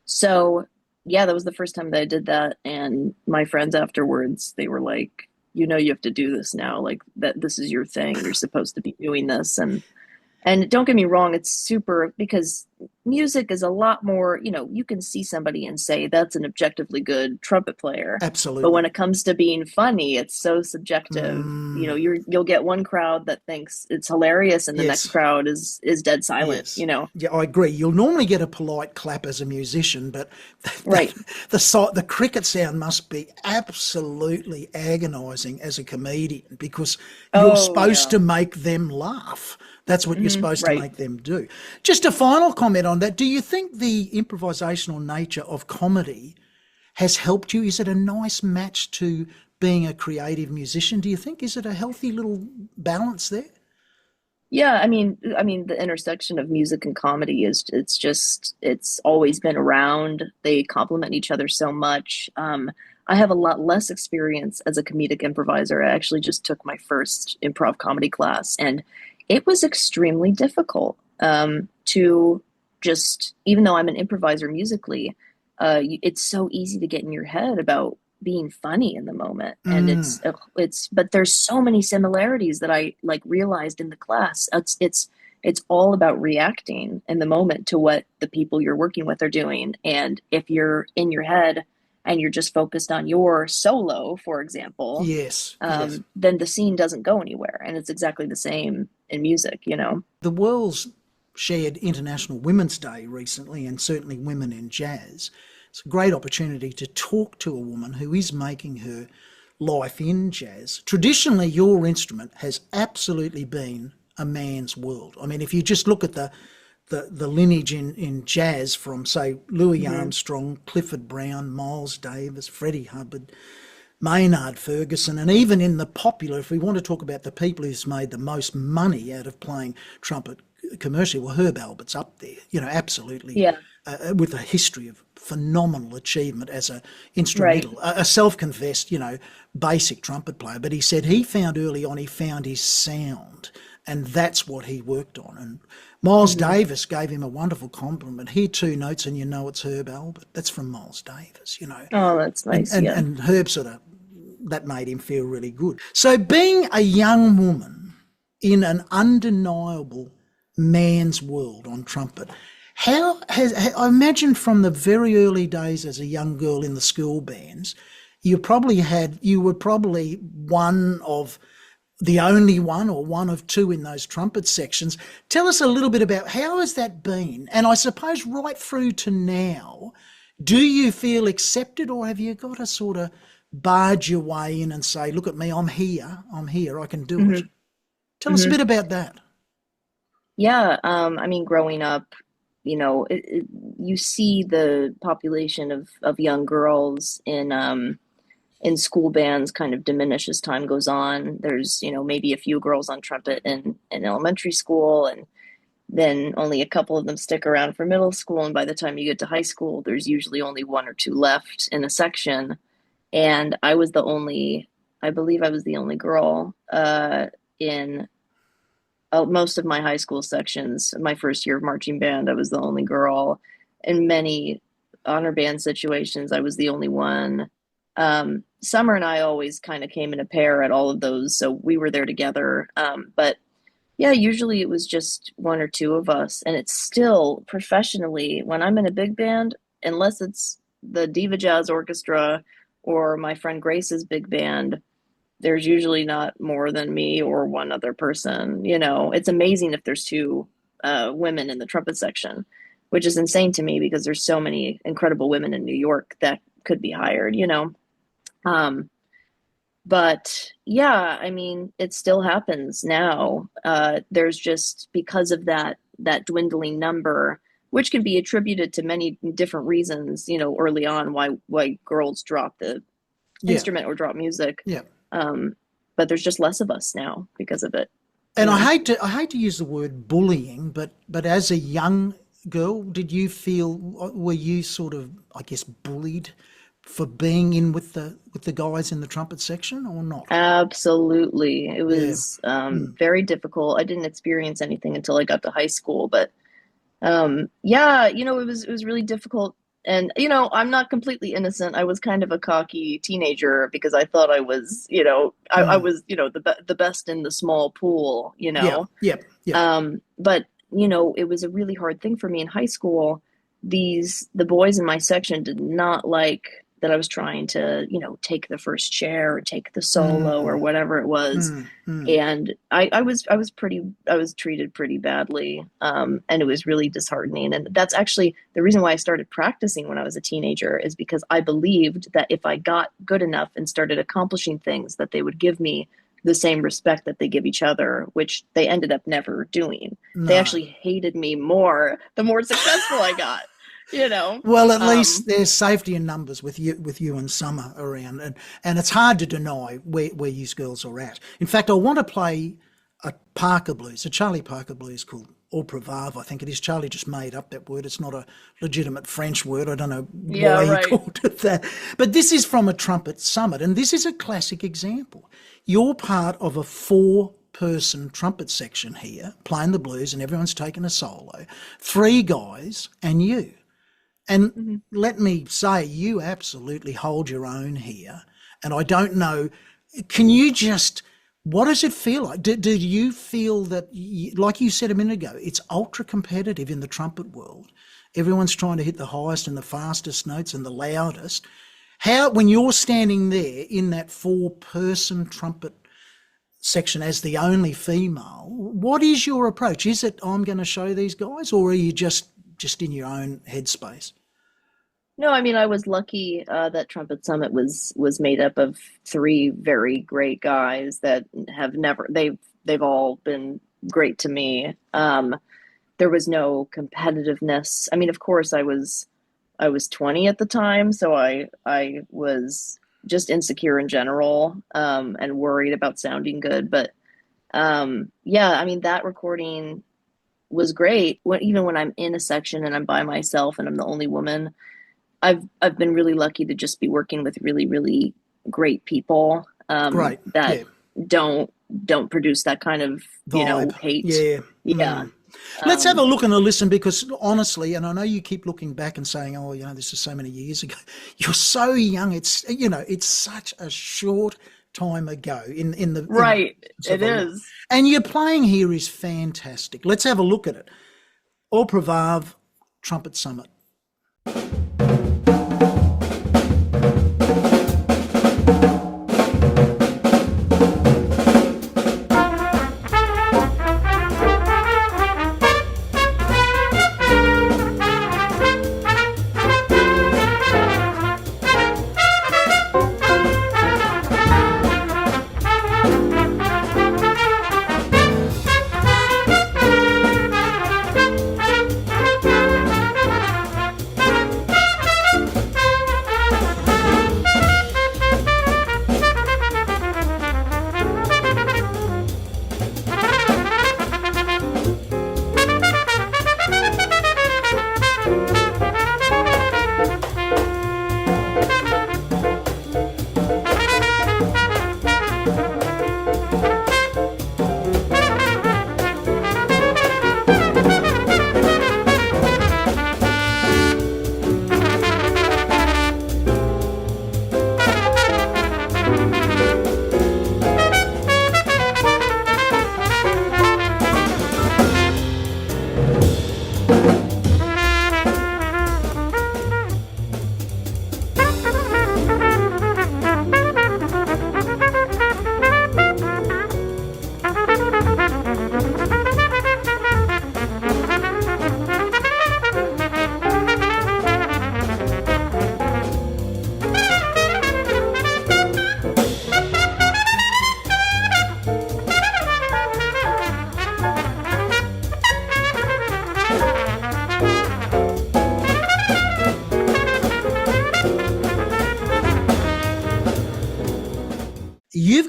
Speaker 2: So yeah, that was the first time that I did that, and my friends afterwards, they were like, you know, you have to do this now, like that this is your thing, you're supposed to be doing this. And don't get me wrong, it's super, because music is a lot more, you know, you can see somebody and say that's an objectively good trumpet player. But when
Speaker 1: Absolutely.
Speaker 2: it comes to being funny, it's so subjective. You know,
Speaker 1: Mm,
Speaker 2: you'll get one crowd that thinks it's hilarious and the next
Speaker 1: yes.
Speaker 2: crowd is dead silent,
Speaker 1: Yes.
Speaker 2: you know.
Speaker 1: Yeah, I agree. You'll normally get a polite clap as a musician, but
Speaker 2: Right.
Speaker 1: the cricket sound must be absolutely agonising as a comedian, because you're
Speaker 2: Oh,
Speaker 1: supposed
Speaker 2: yeah.
Speaker 1: to make them laugh. That's what you're supposed to
Speaker 2: Right.
Speaker 1: make them do. Just a final comment on that. Do you think the improvisational nature of comedy has helped you? Is it a nice match to being a creative musician? Do you think? Is it a healthy little balance there?
Speaker 2: Yeah, I mean, the intersection of music and comedy is it's always been around. They complement each other so much. I have a lot less experience as a comedic improviser. I actually just took my first improv comedy class, and it was extremely difficult to just, even though I'm an improviser musically, it's so easy to get in your head about being funny in the moment, and
Speaker 1: Mm,
Speaker 2: but there's so many similarities that I like realized in the class. It's all about reacting in the moment to what the people you're working with are doing, and if you're in your head and you're just focused on your solo, for example,
Speaker 1: yes, yes.
Speaker 2: then the scene doesn't go anywhere. And it's exactly the same in music, you know.
Speaker 1: The world's shared International Women's Day recently, and certainly Women in Jazz. It's a great opportunity to talk to a woman who is making her life in jazz. Traditionally, your instrument has absolutely been a man's world. I mean, if you just look at the lineage in jazz from, say, Louis
Speaker 2: Hmm.
Speaker 1: Armstrong, Clifford Brown, Miles Davis, Freddie Hubbard, Maynard Ferguson, and even in the popular, if we want to talk about the people who's made the most money out of playing trumpet commercially, well, Herb Albert's up there, you know, absolutely,
Speaker 2: Yeah,
Speaker 1: with a history of phenomenal achievement as a
Speaker 2: right.
Speaker 1: instrumental, a self-confessed, you know, basic trumpet player. But he said he found early on, he found his sound, and that's what he worked on. And Miles
Speaker 2: Hmm.
Speaker 1: Davis gave him a wonderful compliment. Hear two notes and you know it's Herb Albert. That's from Miles Davis, you know.
Speaker 2: Oh, that's
Speaker 1: And,
Speaker 2: nice.
Speaker 1: and,
Speaker 2: Yeah.
Speaker 1: and Herb sort of, that made him feel really good. So being a young woman in an undeniable man's world on trumpet, I imagine from the very early days as a young girl in the school bands, you were probably one of the only one or one of two in those trumpet sections. Tell us a little bit about how has that been? And I suppose right through to now, do you feel accepted, or have you got to sort of barge your way in and say, look at me, I'm here, I can do it?
Speaker 2: Hmm.
Speaker 1: Tell us a bit about that.
Speaker 2: Yeah, I mean, growing up, you know, you see the population of young girls in school bands kind of diminish as time goes on. There's, you know, maybe a few girls on trumpet in elementary school, and then only a couple of them stick around for middle school. And by the time you get to high school, there's usually only one or two left in a section. And I believe I was the only girl in most of my high school sections. My first year of marching band, I was the only girl. In many honor band situations, I was the only one. Summer and I always kind of came in a pair at all of those, so we were there together. But yeah, usually it was just one or two of us, and it's still professionally when I'm in a big band, unless it's the Diva Jazz Orchestra or my friend Grace's big band, there's usually not more than me or one other person. It's amazing if there's two women in the trumpet section, which is insane to me because there's so many incredible women in New York that could be hired. But yeah, I mean, it still happens now. There's just because of that dwindling number, which can be attributed to many different reasons, early on why girls drop the instrument or drop music.
Speaker 1: Yeah.
Speaker 2: But there's just less of us now because of it.
Speaker 1: And I hate to use the word bullying, but as a young girl, were you sort of, I guess, bullied for being in with the guys in the trumpet section or not?
Speaker 2: Absolutely. It was very difficult. I didn't experience anything until I got to high school, but yeah, it was really difficult. And, I'm not completely innocent. I was kind of a cocky teenager because I thought I was, I was, the best in the small pool,
Speaker 1: Yeah.
Speaker 2: But, it was a really hard thing for me in high school. The boys in my section did not like that I was trying to, take the first chair or take the solo or whatever it was. And I was treated pretty badly. And it was really disheartening. And that's actually the reason why I started practicing when I was a teenager, is because I believed that if I got good enough and started accomplishing things, that they would give me the same respect that they give each other, which they ended up never doing.
Speaker 1: No.
Speaker 2: They actually hated me more the more successful I got.
Speaker 1: Well, at least there's safety in numbers with you and Summer around, and it's hard to deny where you girls are at. In fact, I want to play a Parker blues, a Charlie Parker blues called Au Prevave, I think it is. Charlie just made up that word. It's not a legitimate French word. I don't know why he called it that. But this is from a trumpet summit, and this is a classic example. You're part of a 4-person trumpet section here, playing the blues, and everyone's taking a solo. 3 guys and you. And let me say, you absolutely hold your own here. And I don't know, what does it feel like? Do you feel that, like you said a minute ago, it's ultra competitive in the trumpet world. Everyone's trying to hit the highest and the fastest notes and the loudest. When you're standing there in that 4-person trumpet section as the only female, what is your approach? Is it, I'm going to show these guys, or are you just in your own headspace?
Speaker 2: No, I mean, I was lucky that Trumpet Summit was made up of 3 very great guys that they've all been great to me. There was no competitiveness. I mean, of course, I was 20 at the time, so I was just insecure in general, and worried about sounding good. But yeah, I mean, that recording was great. Even when I'm in a section and I'm by myself and I'm the only woman, I've been really lucky to just be working with really, really great people that don't produce that kind of hate. Yeah.
Speaker 1: Let's have a look and a listen, because honestly, and I know you keep looking back and saying, oh, this is so many years ago. You're so young. It's it's such a short time ago in the
Speaker 2: right. It is.
Speaker 1: And your playing here is fantastic. Let's have a look at it. Au Prevave, Trumpet Summit.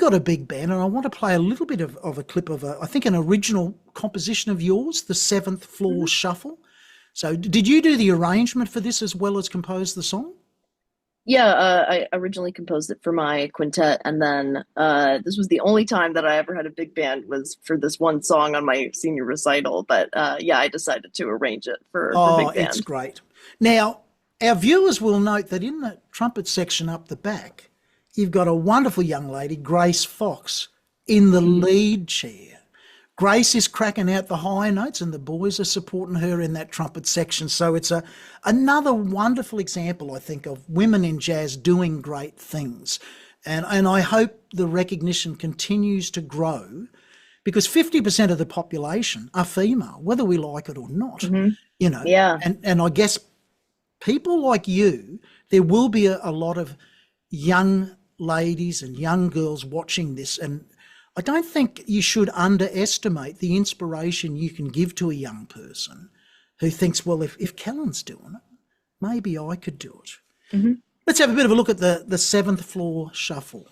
Speaker 1: got a big band, and I want to play a little bit of a clip of, I think, an original composition of yours, the Seventh Floor Shuffle. So did you do the arrangement for this as well as compose the song?
Speaker 2: Yeah, I originally composed it for my quintet, and then this was the only time that I ever had a big band was for this one song on my senior recital. But yeah, I decided to arrange it for
Speaker 1: Oh,
Speaker 2: big band.
Speaker 1: it's great. Now, our viewers will note that in the trumpet section up the back, you've got a wonderful young lady, Grace Fox, in the lead chair. Grace is cracking out the high notes and the boys are supporting her in that trumpet section. So it's another wonderful example, I think, of women in jazz doing great things. And I hope the recognition continues to grow, because 50% of the population are female, whether we like it or not, you know.
Speaker 2: Yeah.
Speaker 1: And I guess people like you, there will be a lot of young ladies and young girls watching this, and I don't think you should underestimate the inspiration you can give to a young person who thinks, well, if Kellin's doing it, maybe I could do it. Let's have a bit of a look at the Seventh Floor Shuffle.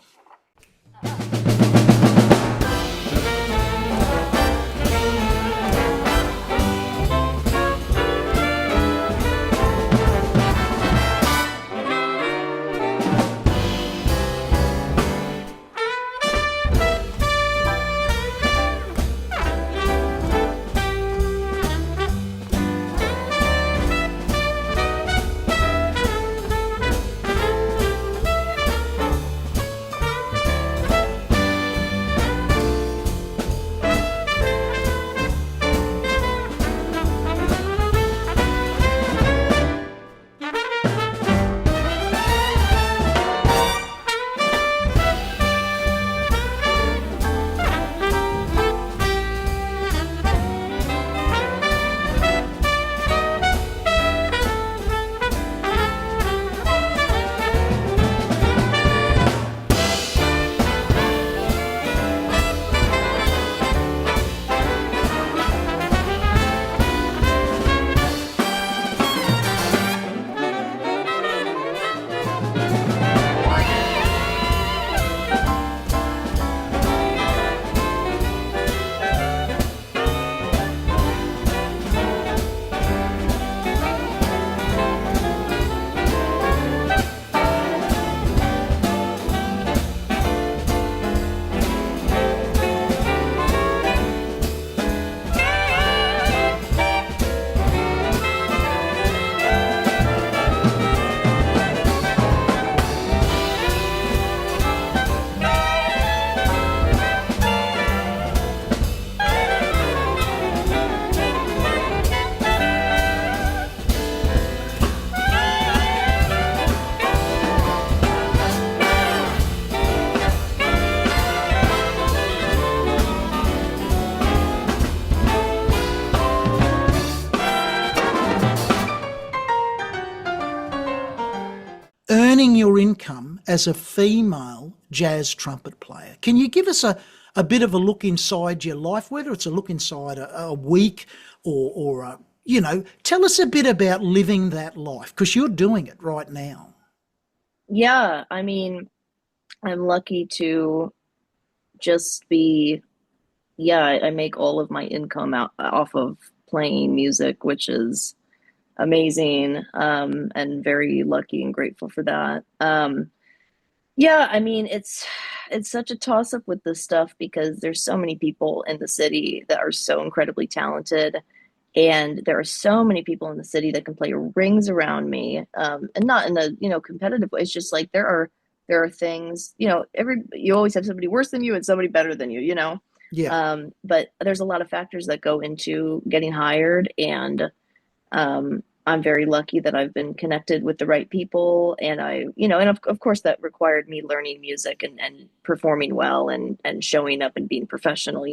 Speaker 1: Earning your income as a female jazz trumpet player. Can you give us a bit of a look inside your life, whether it's a look inside a week or you know, tell us a bit about living that life, because you're doing it right now.
Speaker 2: Yeah, I mean, I'm lucky to just be, yeah, I make all of my income off of playing music, which is amazing, and very lucky and grateful for that. Yeah, I mean, it's such a toss up with this stuff because there's so many people in the city that are so incredibly talented, and there are so many people in the city that can play rings around me, and not in a competitive way. It's just like there are things, you always have somebody worse than you and somebody better than you.
Speaker 1: Yeah.
Speaker 2: But there's a lot of factors that go into getting hired, and I'm very lucky that I've been connected with the right people, and of course that required me learning music and performing well and showing up and being professional.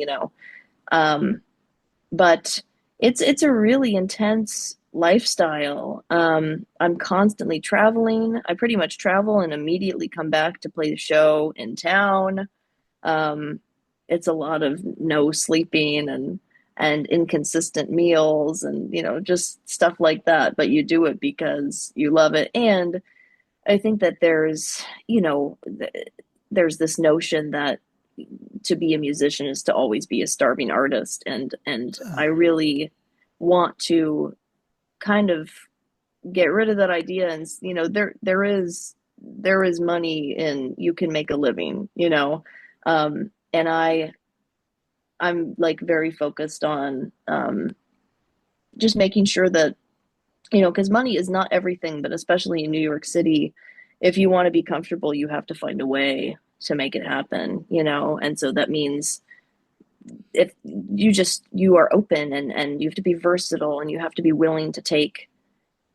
Speaker 2: But it's a really intense lifestyle. I'm constantly traveling. I pretty much travel and immediately come back to play the show in town. It's a lot of no sleeping and inconsistent meals and, just stuff like that. But you do it because you love it. And I think that there's this notion that to be a musician is to always be a starving artist. And I really want to kind of get rid of that idea. And, you know, there is money in, you can make a living, you know? And I'm like very focused on, just making sure that, you know, because money is not everything, but especially in New York City, if you want to be comfortable, you have to find a way to make it happen, you know? And so that means if you are open, and you have to be versatile, and you have to be willing to take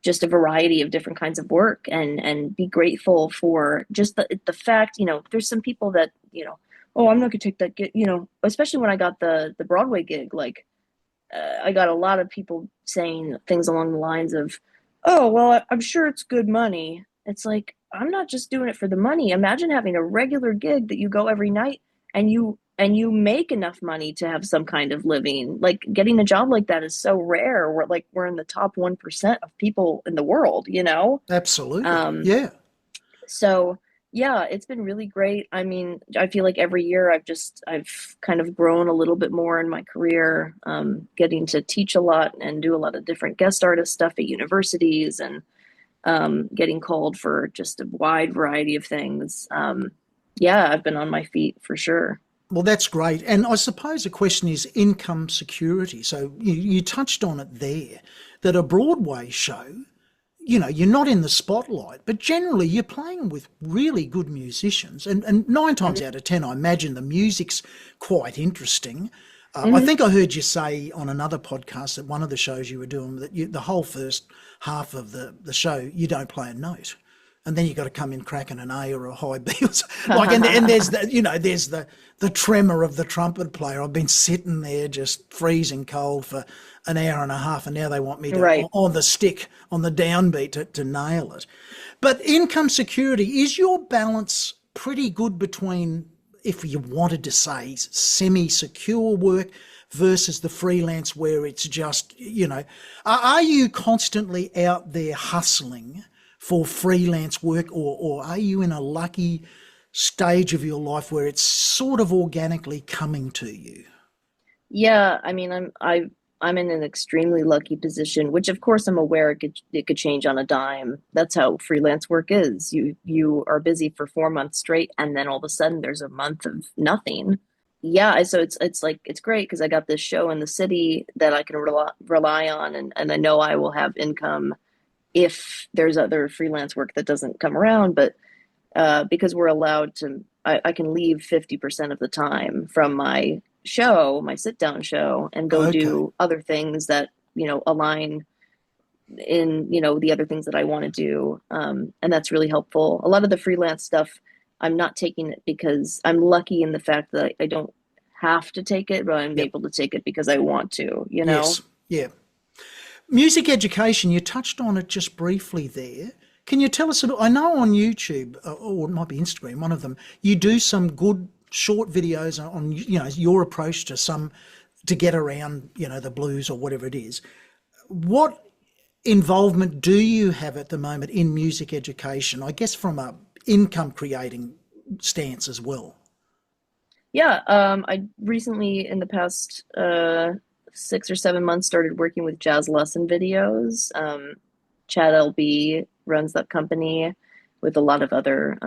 Speaker 2: just a variety of different kinds of work, and be grateful for just the fact, you know, there's some people that, you know, oh, I'm not gonna take that gig, you know, especially when I got the Broadway gig, like, I got a lot of people saying things along the lines of, oh, well, I'm sure it's good money. It's like, I'm not just doing it for the money. Imagine having a regular gig that you go every night, and you make enough money to have some kind of living. Like, getting a job like that is so rare. We're in the top 1% of people in the world, you know?
Speaker 1: Absolutely.
Speaker 2: Um,
Speaker 1: Yeah.
Speaker 2: So yeah, it's been really great. I mean, I feel like every year I've kind of grown a little bit more in my career, getting to teach a lot and do a lot of different guest artist stuff at universities, and getting called for just a wide variety of things. Yeah, I've been on my feet for sure.
Speaker 1: Well, that's great. And I suppose the question is income security. So you touched on it there, that a Broadway show, you know, you're not in the spotlight, but generally you're playing with really good musicians. And 9 times out of 10, I imagine the music's quite interesting. I think I heard you say on another podcast that one of the shows you were doing, that the whole first half of the show, you don't play a note. And then you got to come in cracking an A or a high B, or like, and there's the, you know, there's the tremor of the trumpet player. I've been sitting there just freezing cold for an hour and a half, and now they want me to
Speaker 2: Right.
Speaker 1: on the stick, on the downbeat to nail it. But income security, is your balance pretty good between, if you wanted to say, semi-secure work versus the freelance where it's just, you know, are you constantly out there hustling for freelance work, or are you in a lucky stage of your life where it's sort of organically coming to you?
Speaker 2: Yeah, I mean, I'm in an extremely lucky position, which of course I'm aware it could change on a dime. That's how freelance work is. You are busy for 4 months straight, and then all of a sudden there's a month of nothing. Yeah, so it's like, it's great because I got this show in the city that I can rely on, and I know I will have income if there's other freelance work that doesn't come around. But because we're allowed to, I can leave 50% of the time from my show, my sit down show, and go do other things that, you know, align in, you know, the other things that I want to do. And that's really helpful. A lot of the freelance stuff, I'm not taking it because I'm lucky in the fact that I don't have to take it, but I'm able to take it because I want to, you know?
Speaker 1: Yes, yeah. Music education, you touched on it just briefly there. Can you tell us, I know on YouTube, or it might be Instagram, one of them, you do some good short videos on, you know, your approach to get around, you know, the blues or whatever it is. What involvement do you have at the moment in music education, I guess from a income creating stance as well?
Speaker 2: Yeah, I recently, in the past 6 or 7 months, started working with jazz lesson videos. Chad LB runs that company with a lot of other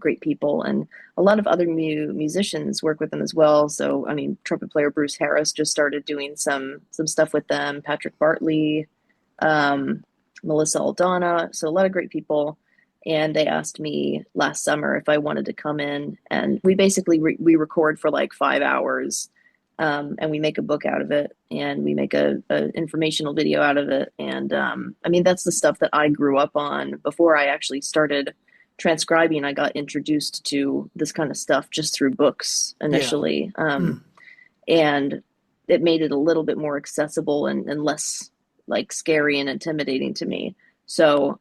Speaker 2: great people, and a lot of other musicians work with them as well. So, I mean, trumpet player Bruce Harris just started doing some stuff with them, Patrick Bartley, Melissa Aldana, so a lot of great people. And they asked me last summer if I wanted to come in, and we basically we record for like 5 hours, and we make a book out of it, and we make a informational video out of it. And I mean, that's the stuff that I grew up on. Before I actually started transcribing, I got introduced to this kind of stuff just through books initially. And it made it a little bit more accessible and less like scary and intimidating to me. So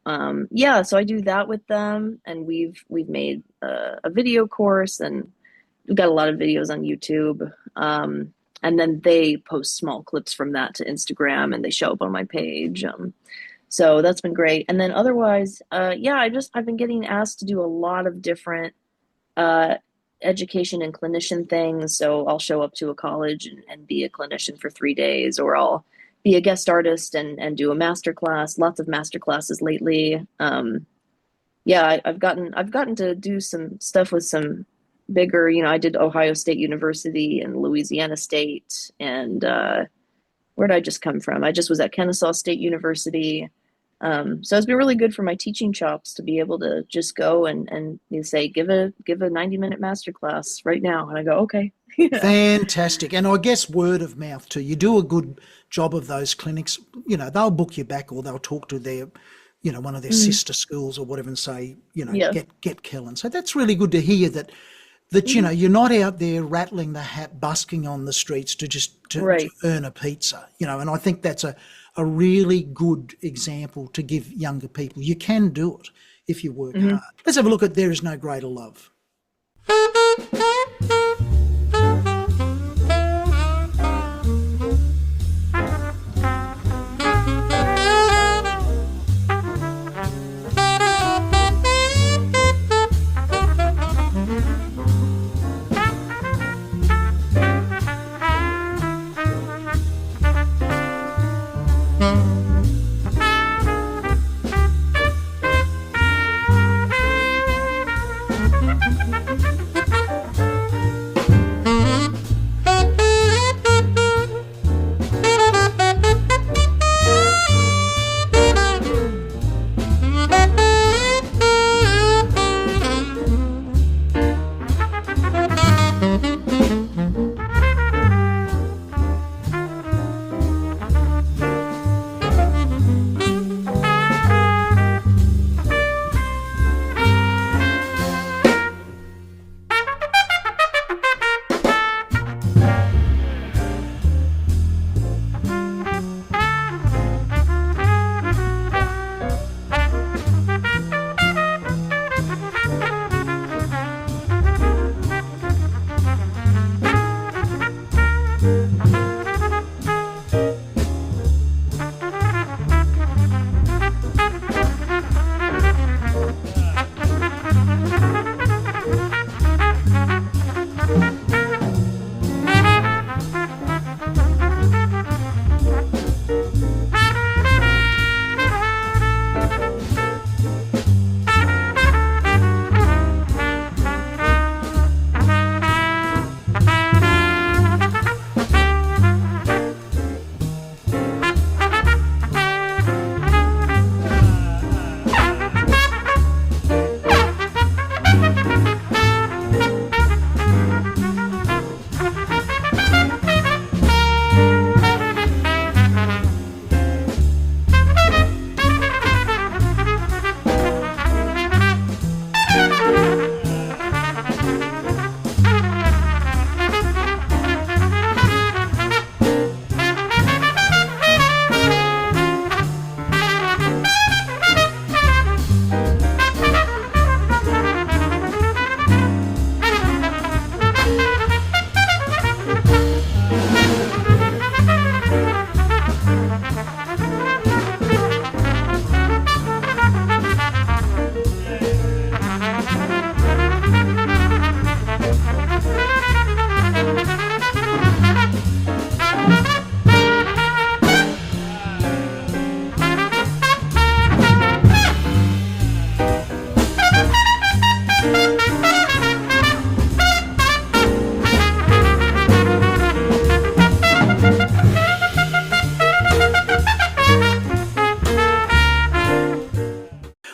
Speaker 2: yeah, so I do that with them, and we've made a video course, and we've got a lot of videos on YouTube. And then they post small clips from that to Instagram, and they show up on my page. So that's been great. And then otherwise, yeah, I've been getting asked to do a lot of different education and clinician things. So I'll show up to a college and be a clinician for 3 days, or I'll be a guest artist and do a master class. Lots of master classes lately. Yeah, I've gotten to do some stuff with some bigger, I did Ohio State University and Louisiana State, and where did I just come from? I just was at Kennesaw State University. So it's been really good for my teaching chops to be able to just go and you say, give a 90-minute master class right now. And I go, okay.
Speaker 1: Fantastic. And I guess word of mouth too. You do a good job of those clinics, they'll book you back, or they'll talk to their, one of their sister schools or whatever, and say,
Speaker 2: Yeah.
Speaker 1: get Kellin. So that's really good to hear that you're not out there rattling the hat, busking on the streets to
Speaker 2: Right.
Speaker 1: earn a pizza, and I think that's a really good example to give younger people. You can do it if you work hard. Let's have a look at There Is No Greater Love.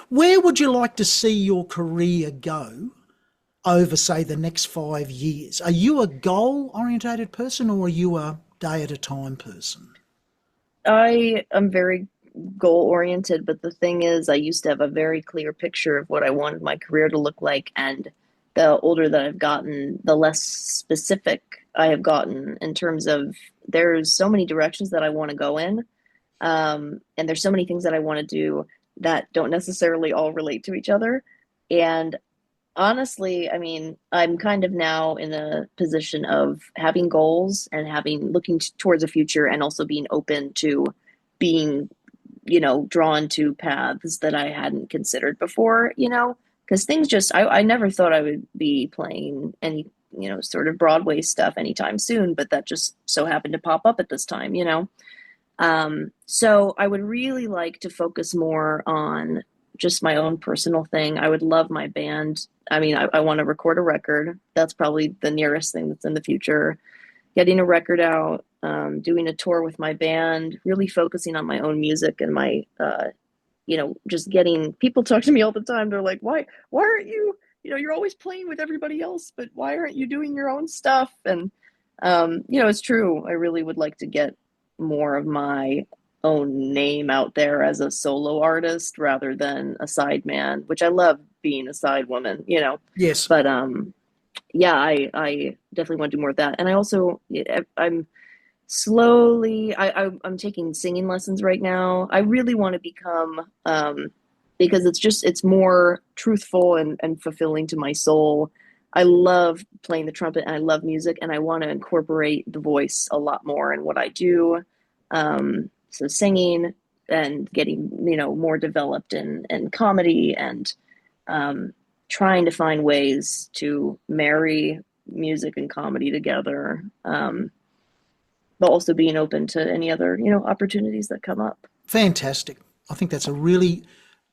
Speaker 1: Where would you like to see your career go over, say, the next 5 years? Are you a goal-orientated person, or are you a day-at-a-time person?
Speaker 2: I am very goal oriented, but the thing is, I used to have a very clear picture of what I wanted my career to look like. And the older that I've gotten, the less specific I have gotten in terms of there's so many directions that I want to go in. And there's so many things that I want to do that don't necessarily all relate to each other. And honestly, I mean, I'm kind of now in a position of having goals and looking towards a future, and also being open to being, drawn to paths that I hadn't considered before, because things just, I never thought I would be playing any, sort of Broadway stuff anytime soon, but that just so happened to pop up at this time. So I would really like to focus more on just my own personal thing. I would love my band. I mean, I want to record a record. That's probably the nearest thing that's in the future. Getting a record out, doing a tour with my band, really focusing on my own music and my, just getting people talk to me all the time. They're like, why aren't you, you're always playing with everybody else, but why aren't you doing your own stuff? And, it's true. I really would like to get more of my own name out there as a solo artist rather than a side man, which I love being a side woman.
Speaker 1: Yes.
Speaker 2: But yeah, I definitely want to do more of that. And I also, I'm slowly, I'm taking singing lessons right now. I really want to become, because it's more truthful and fulfilling to my soul. I love playing the trumpet and I love music, and I want to incorporate the voice a lot more in what I do. So singing and getting, more developed in comedy, and trying to find ways to marry music and comedy together, but also being open to any other, opportunities that come up.
Speaker 1: Fantastic. I think that's a really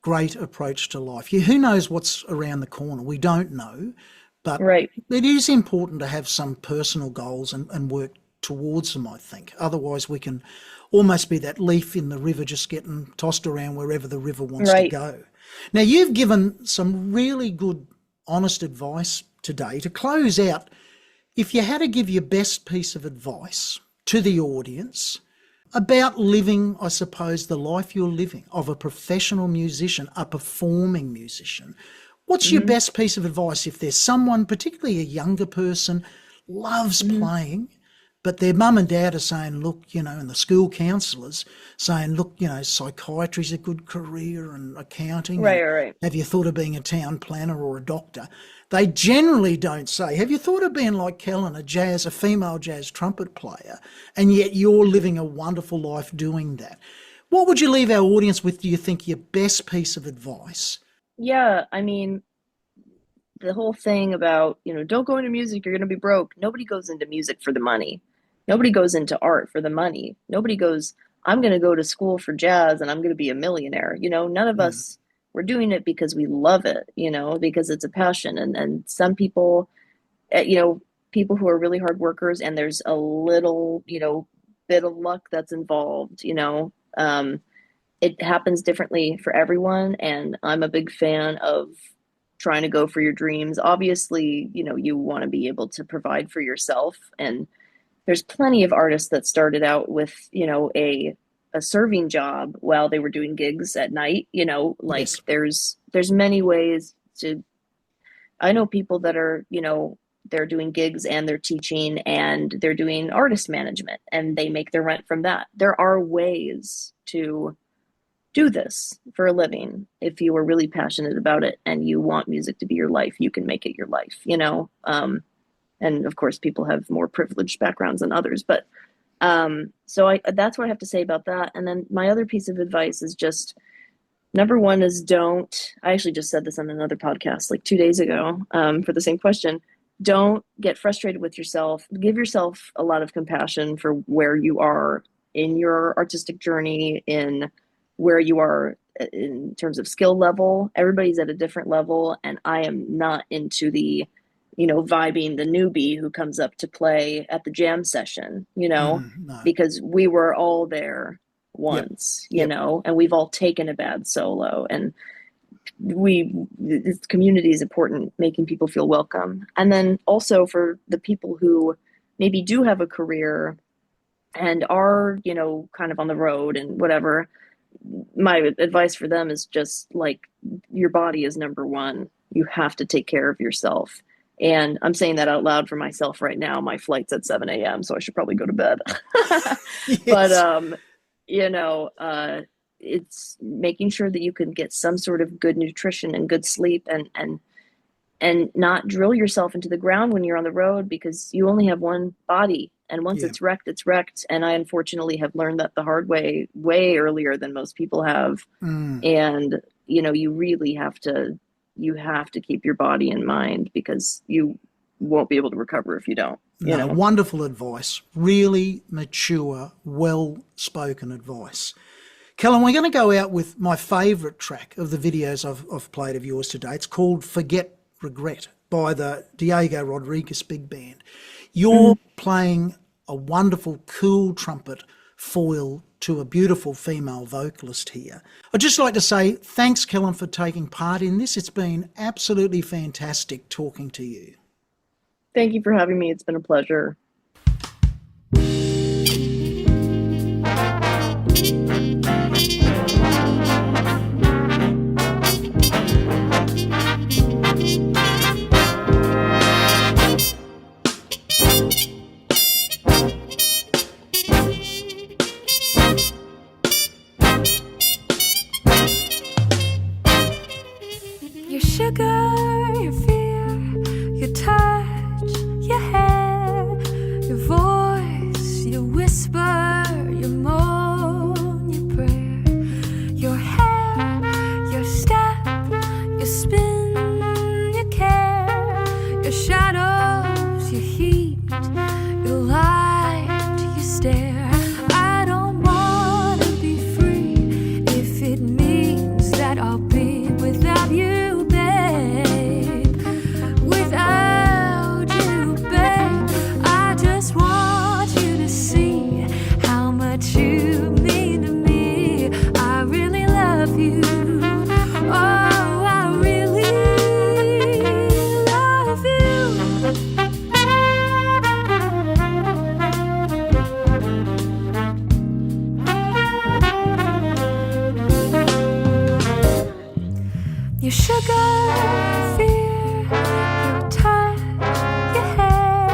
Speaker 1: great approach to life. Who knows what's around the corner? We don't know, but
Speaker 2: right.
Speaker 1: It is important to have some personal goals and work towards them, I think. Otherwise, we can almost be that leaf in the river just getting tossed around wherever the river wants to go. Now, you've given some really good, honest advice today. To close out, if you had to give your best piece of advice to the audience about living, I suppose, the life you're living of a professional musician, a performing musician, what's your best piece of advice if there's someone, particularly a younger person, loves playing, but their mum and dad are saying, look, and the school counsellors saying, look, psychiatry's a good career and accounting.
Speaker 2: Right.
Speaker 1: Have you thought of being a town planner or a doctor? They generally don't say, have you thought of being like Kellin, a female jazz trumpet player, and yet you're living a wonderful life doing that? What would you leave our audience with, do you think, your best piece of advice?
Speaker 2: Yeah, I mean, the whole thing about, don't go into music, you're going to be broke. Nobody goes into music for the money. Nobody goes into art for the money. Nobody goes, I'm going to go to school for jazz and I'm going to be a millionaire. None of us, we're doing it because we love it, because it's a passion. And some people, people who are really hard workers, and there's a little, bit of luck that's involved, it happens differently for everyone. And I'm a big fan of trying to go for your dreams. Obviously, you want to be able to provide for yourself. And there's plenty of artists that started out with, a serving job while they were doing gigs at night,
Speaker 1: Yes.
Speaker 2: there's many ways to, I know people that are, they're doing gigs and they're teaching and they're doing artist management and they make their rent from that. There are ways to do this for a living. If you are really passionate about it and you want music to be your life, you can make it your life, and of course people have more privileged backgrounds than others, but so that's what I have to say about that. And then my other piece of advice is just, number one is I actually just said this on another podcast like 2 days ago, for the same question. Don't get frustrated with yourself. Give yourself a lot of compassion for where you are in your artistic journey, in where you are in terms of skill level. Everybody's at a different level, and I am not into the, vibing the newbie who comes up to play at the jam session,
Speaker 1: No.
Speaker 2: because we were all there once, and we've all taken a bad solo, and this community is important, making people feel welcome. And then also for the people who maybe do have a career and are, kind of on the road and whatever, my advice for them is just like, your body is number one. You have to take care of yourself. And I'm saying that out loud for myself right now. My flight's at 7 a.m., so I should probably go to bed.
Speaker 1: Yes.
Speaker 2: But, it's making sure that you can get some sort of good nutrition and good sleep, and not drill yourself into the ground when you're on the road, because you only have one body. And once it's wrecked, it's wrecked. And I unfortunately have learned that the hard way earlier than most people have. And, you really have to you have to keep your body in mind, because you won't be able to recover if you don't.
Speaker 1: No, wonderful advice. Really mature, well-spoken advice. Kellin, we're going to go out with my favourite track of the videos I've played of yours today. It's called Forget Regret by the Diego Rodriguez Big Band. You're playing a wonderful, cool trumpet foil to a beautiful female vocalist here. I'd just like to say thanks, Kellin, for taking part in this. It's been absolutely fantastic talking to you.
Speaker 2: Thank you for having me. It's been a pleasure.
Speaker 3: Your sugar, your fear, your touch, your hair, your voice, your whisper, your moan, your prayer, your hair, your step, your spin, your care, your shadows, your heat, your light, your stare. I don't wanna be free if it means that I'll be without you. Your sugar, your fear, your touch, your hair,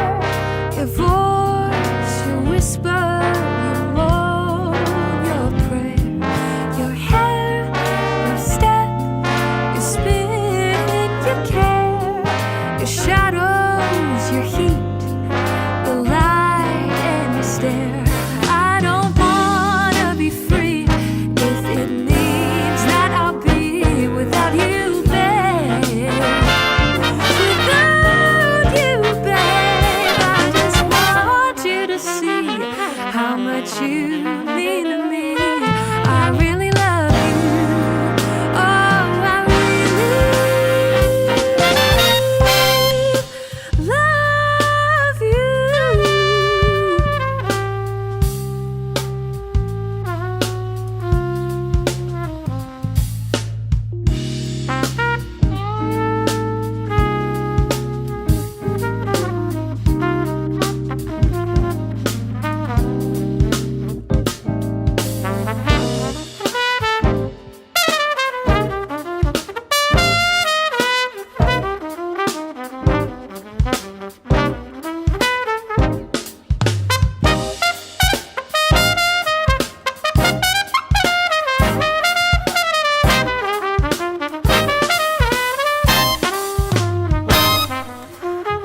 Speaker 3: your voice, your whisper, your moan, your prayer, your hair, your step, your spin, your care, your shadows, your heat, your light and your stare. I don't wanna be free if it means that I'll be without you. You mean to me, I really love you. Oh, I really love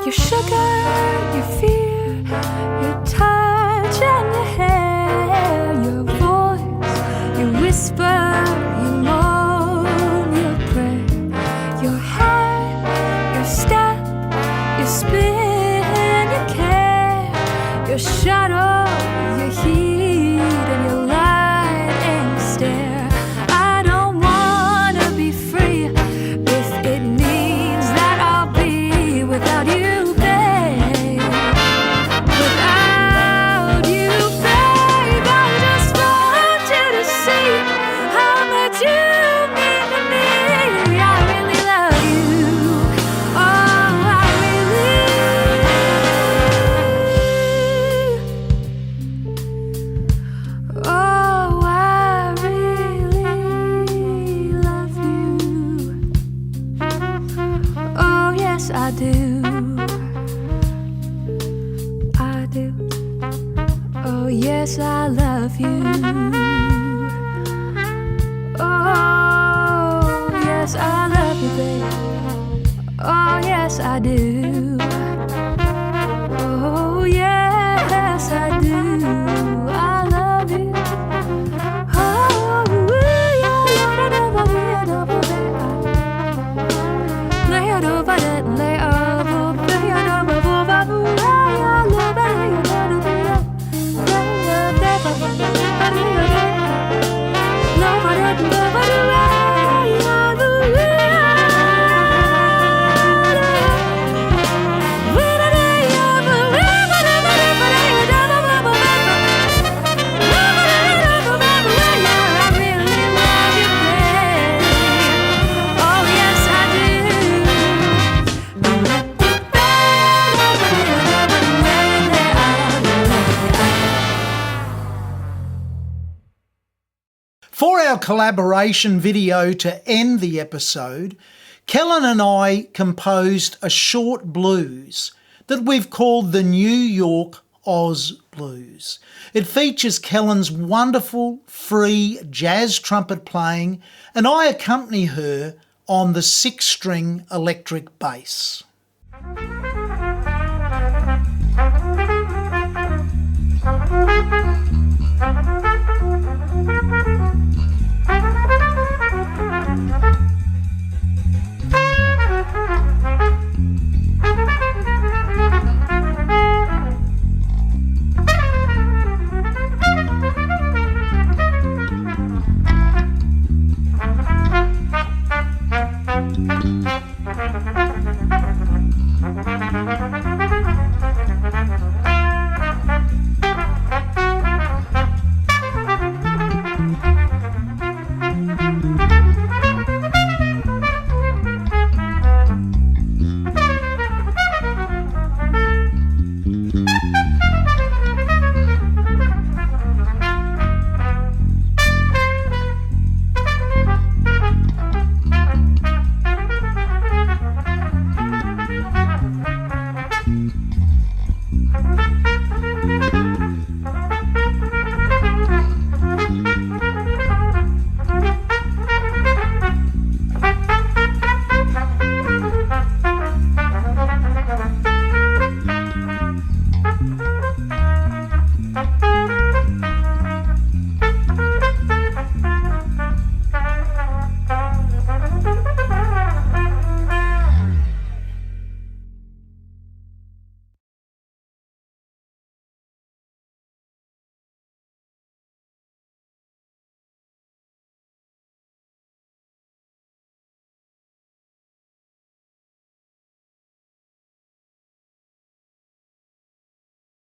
Speaker 3: your sugar, your fear, your touch and your hair, your voice, your whisper, your moan, your prayer, your hair, your step, your spin, your care, your shadow, your heat and your light and your stare. I don't wanna be free if it means that I'll be without you. I do, I do. Oh yes, I love you. Oh yes, I love you, babe. Oh yes, I do. Oh yes, I do. I love you. Oh yeah,
Speaker 1: collaboration video to end the episode, Kellin and I composed a short blues that we've called the New York Oz Blues. It features Kellin's wonderful free jazz trumpet playing, and I accompany her on the 6-string electric bass.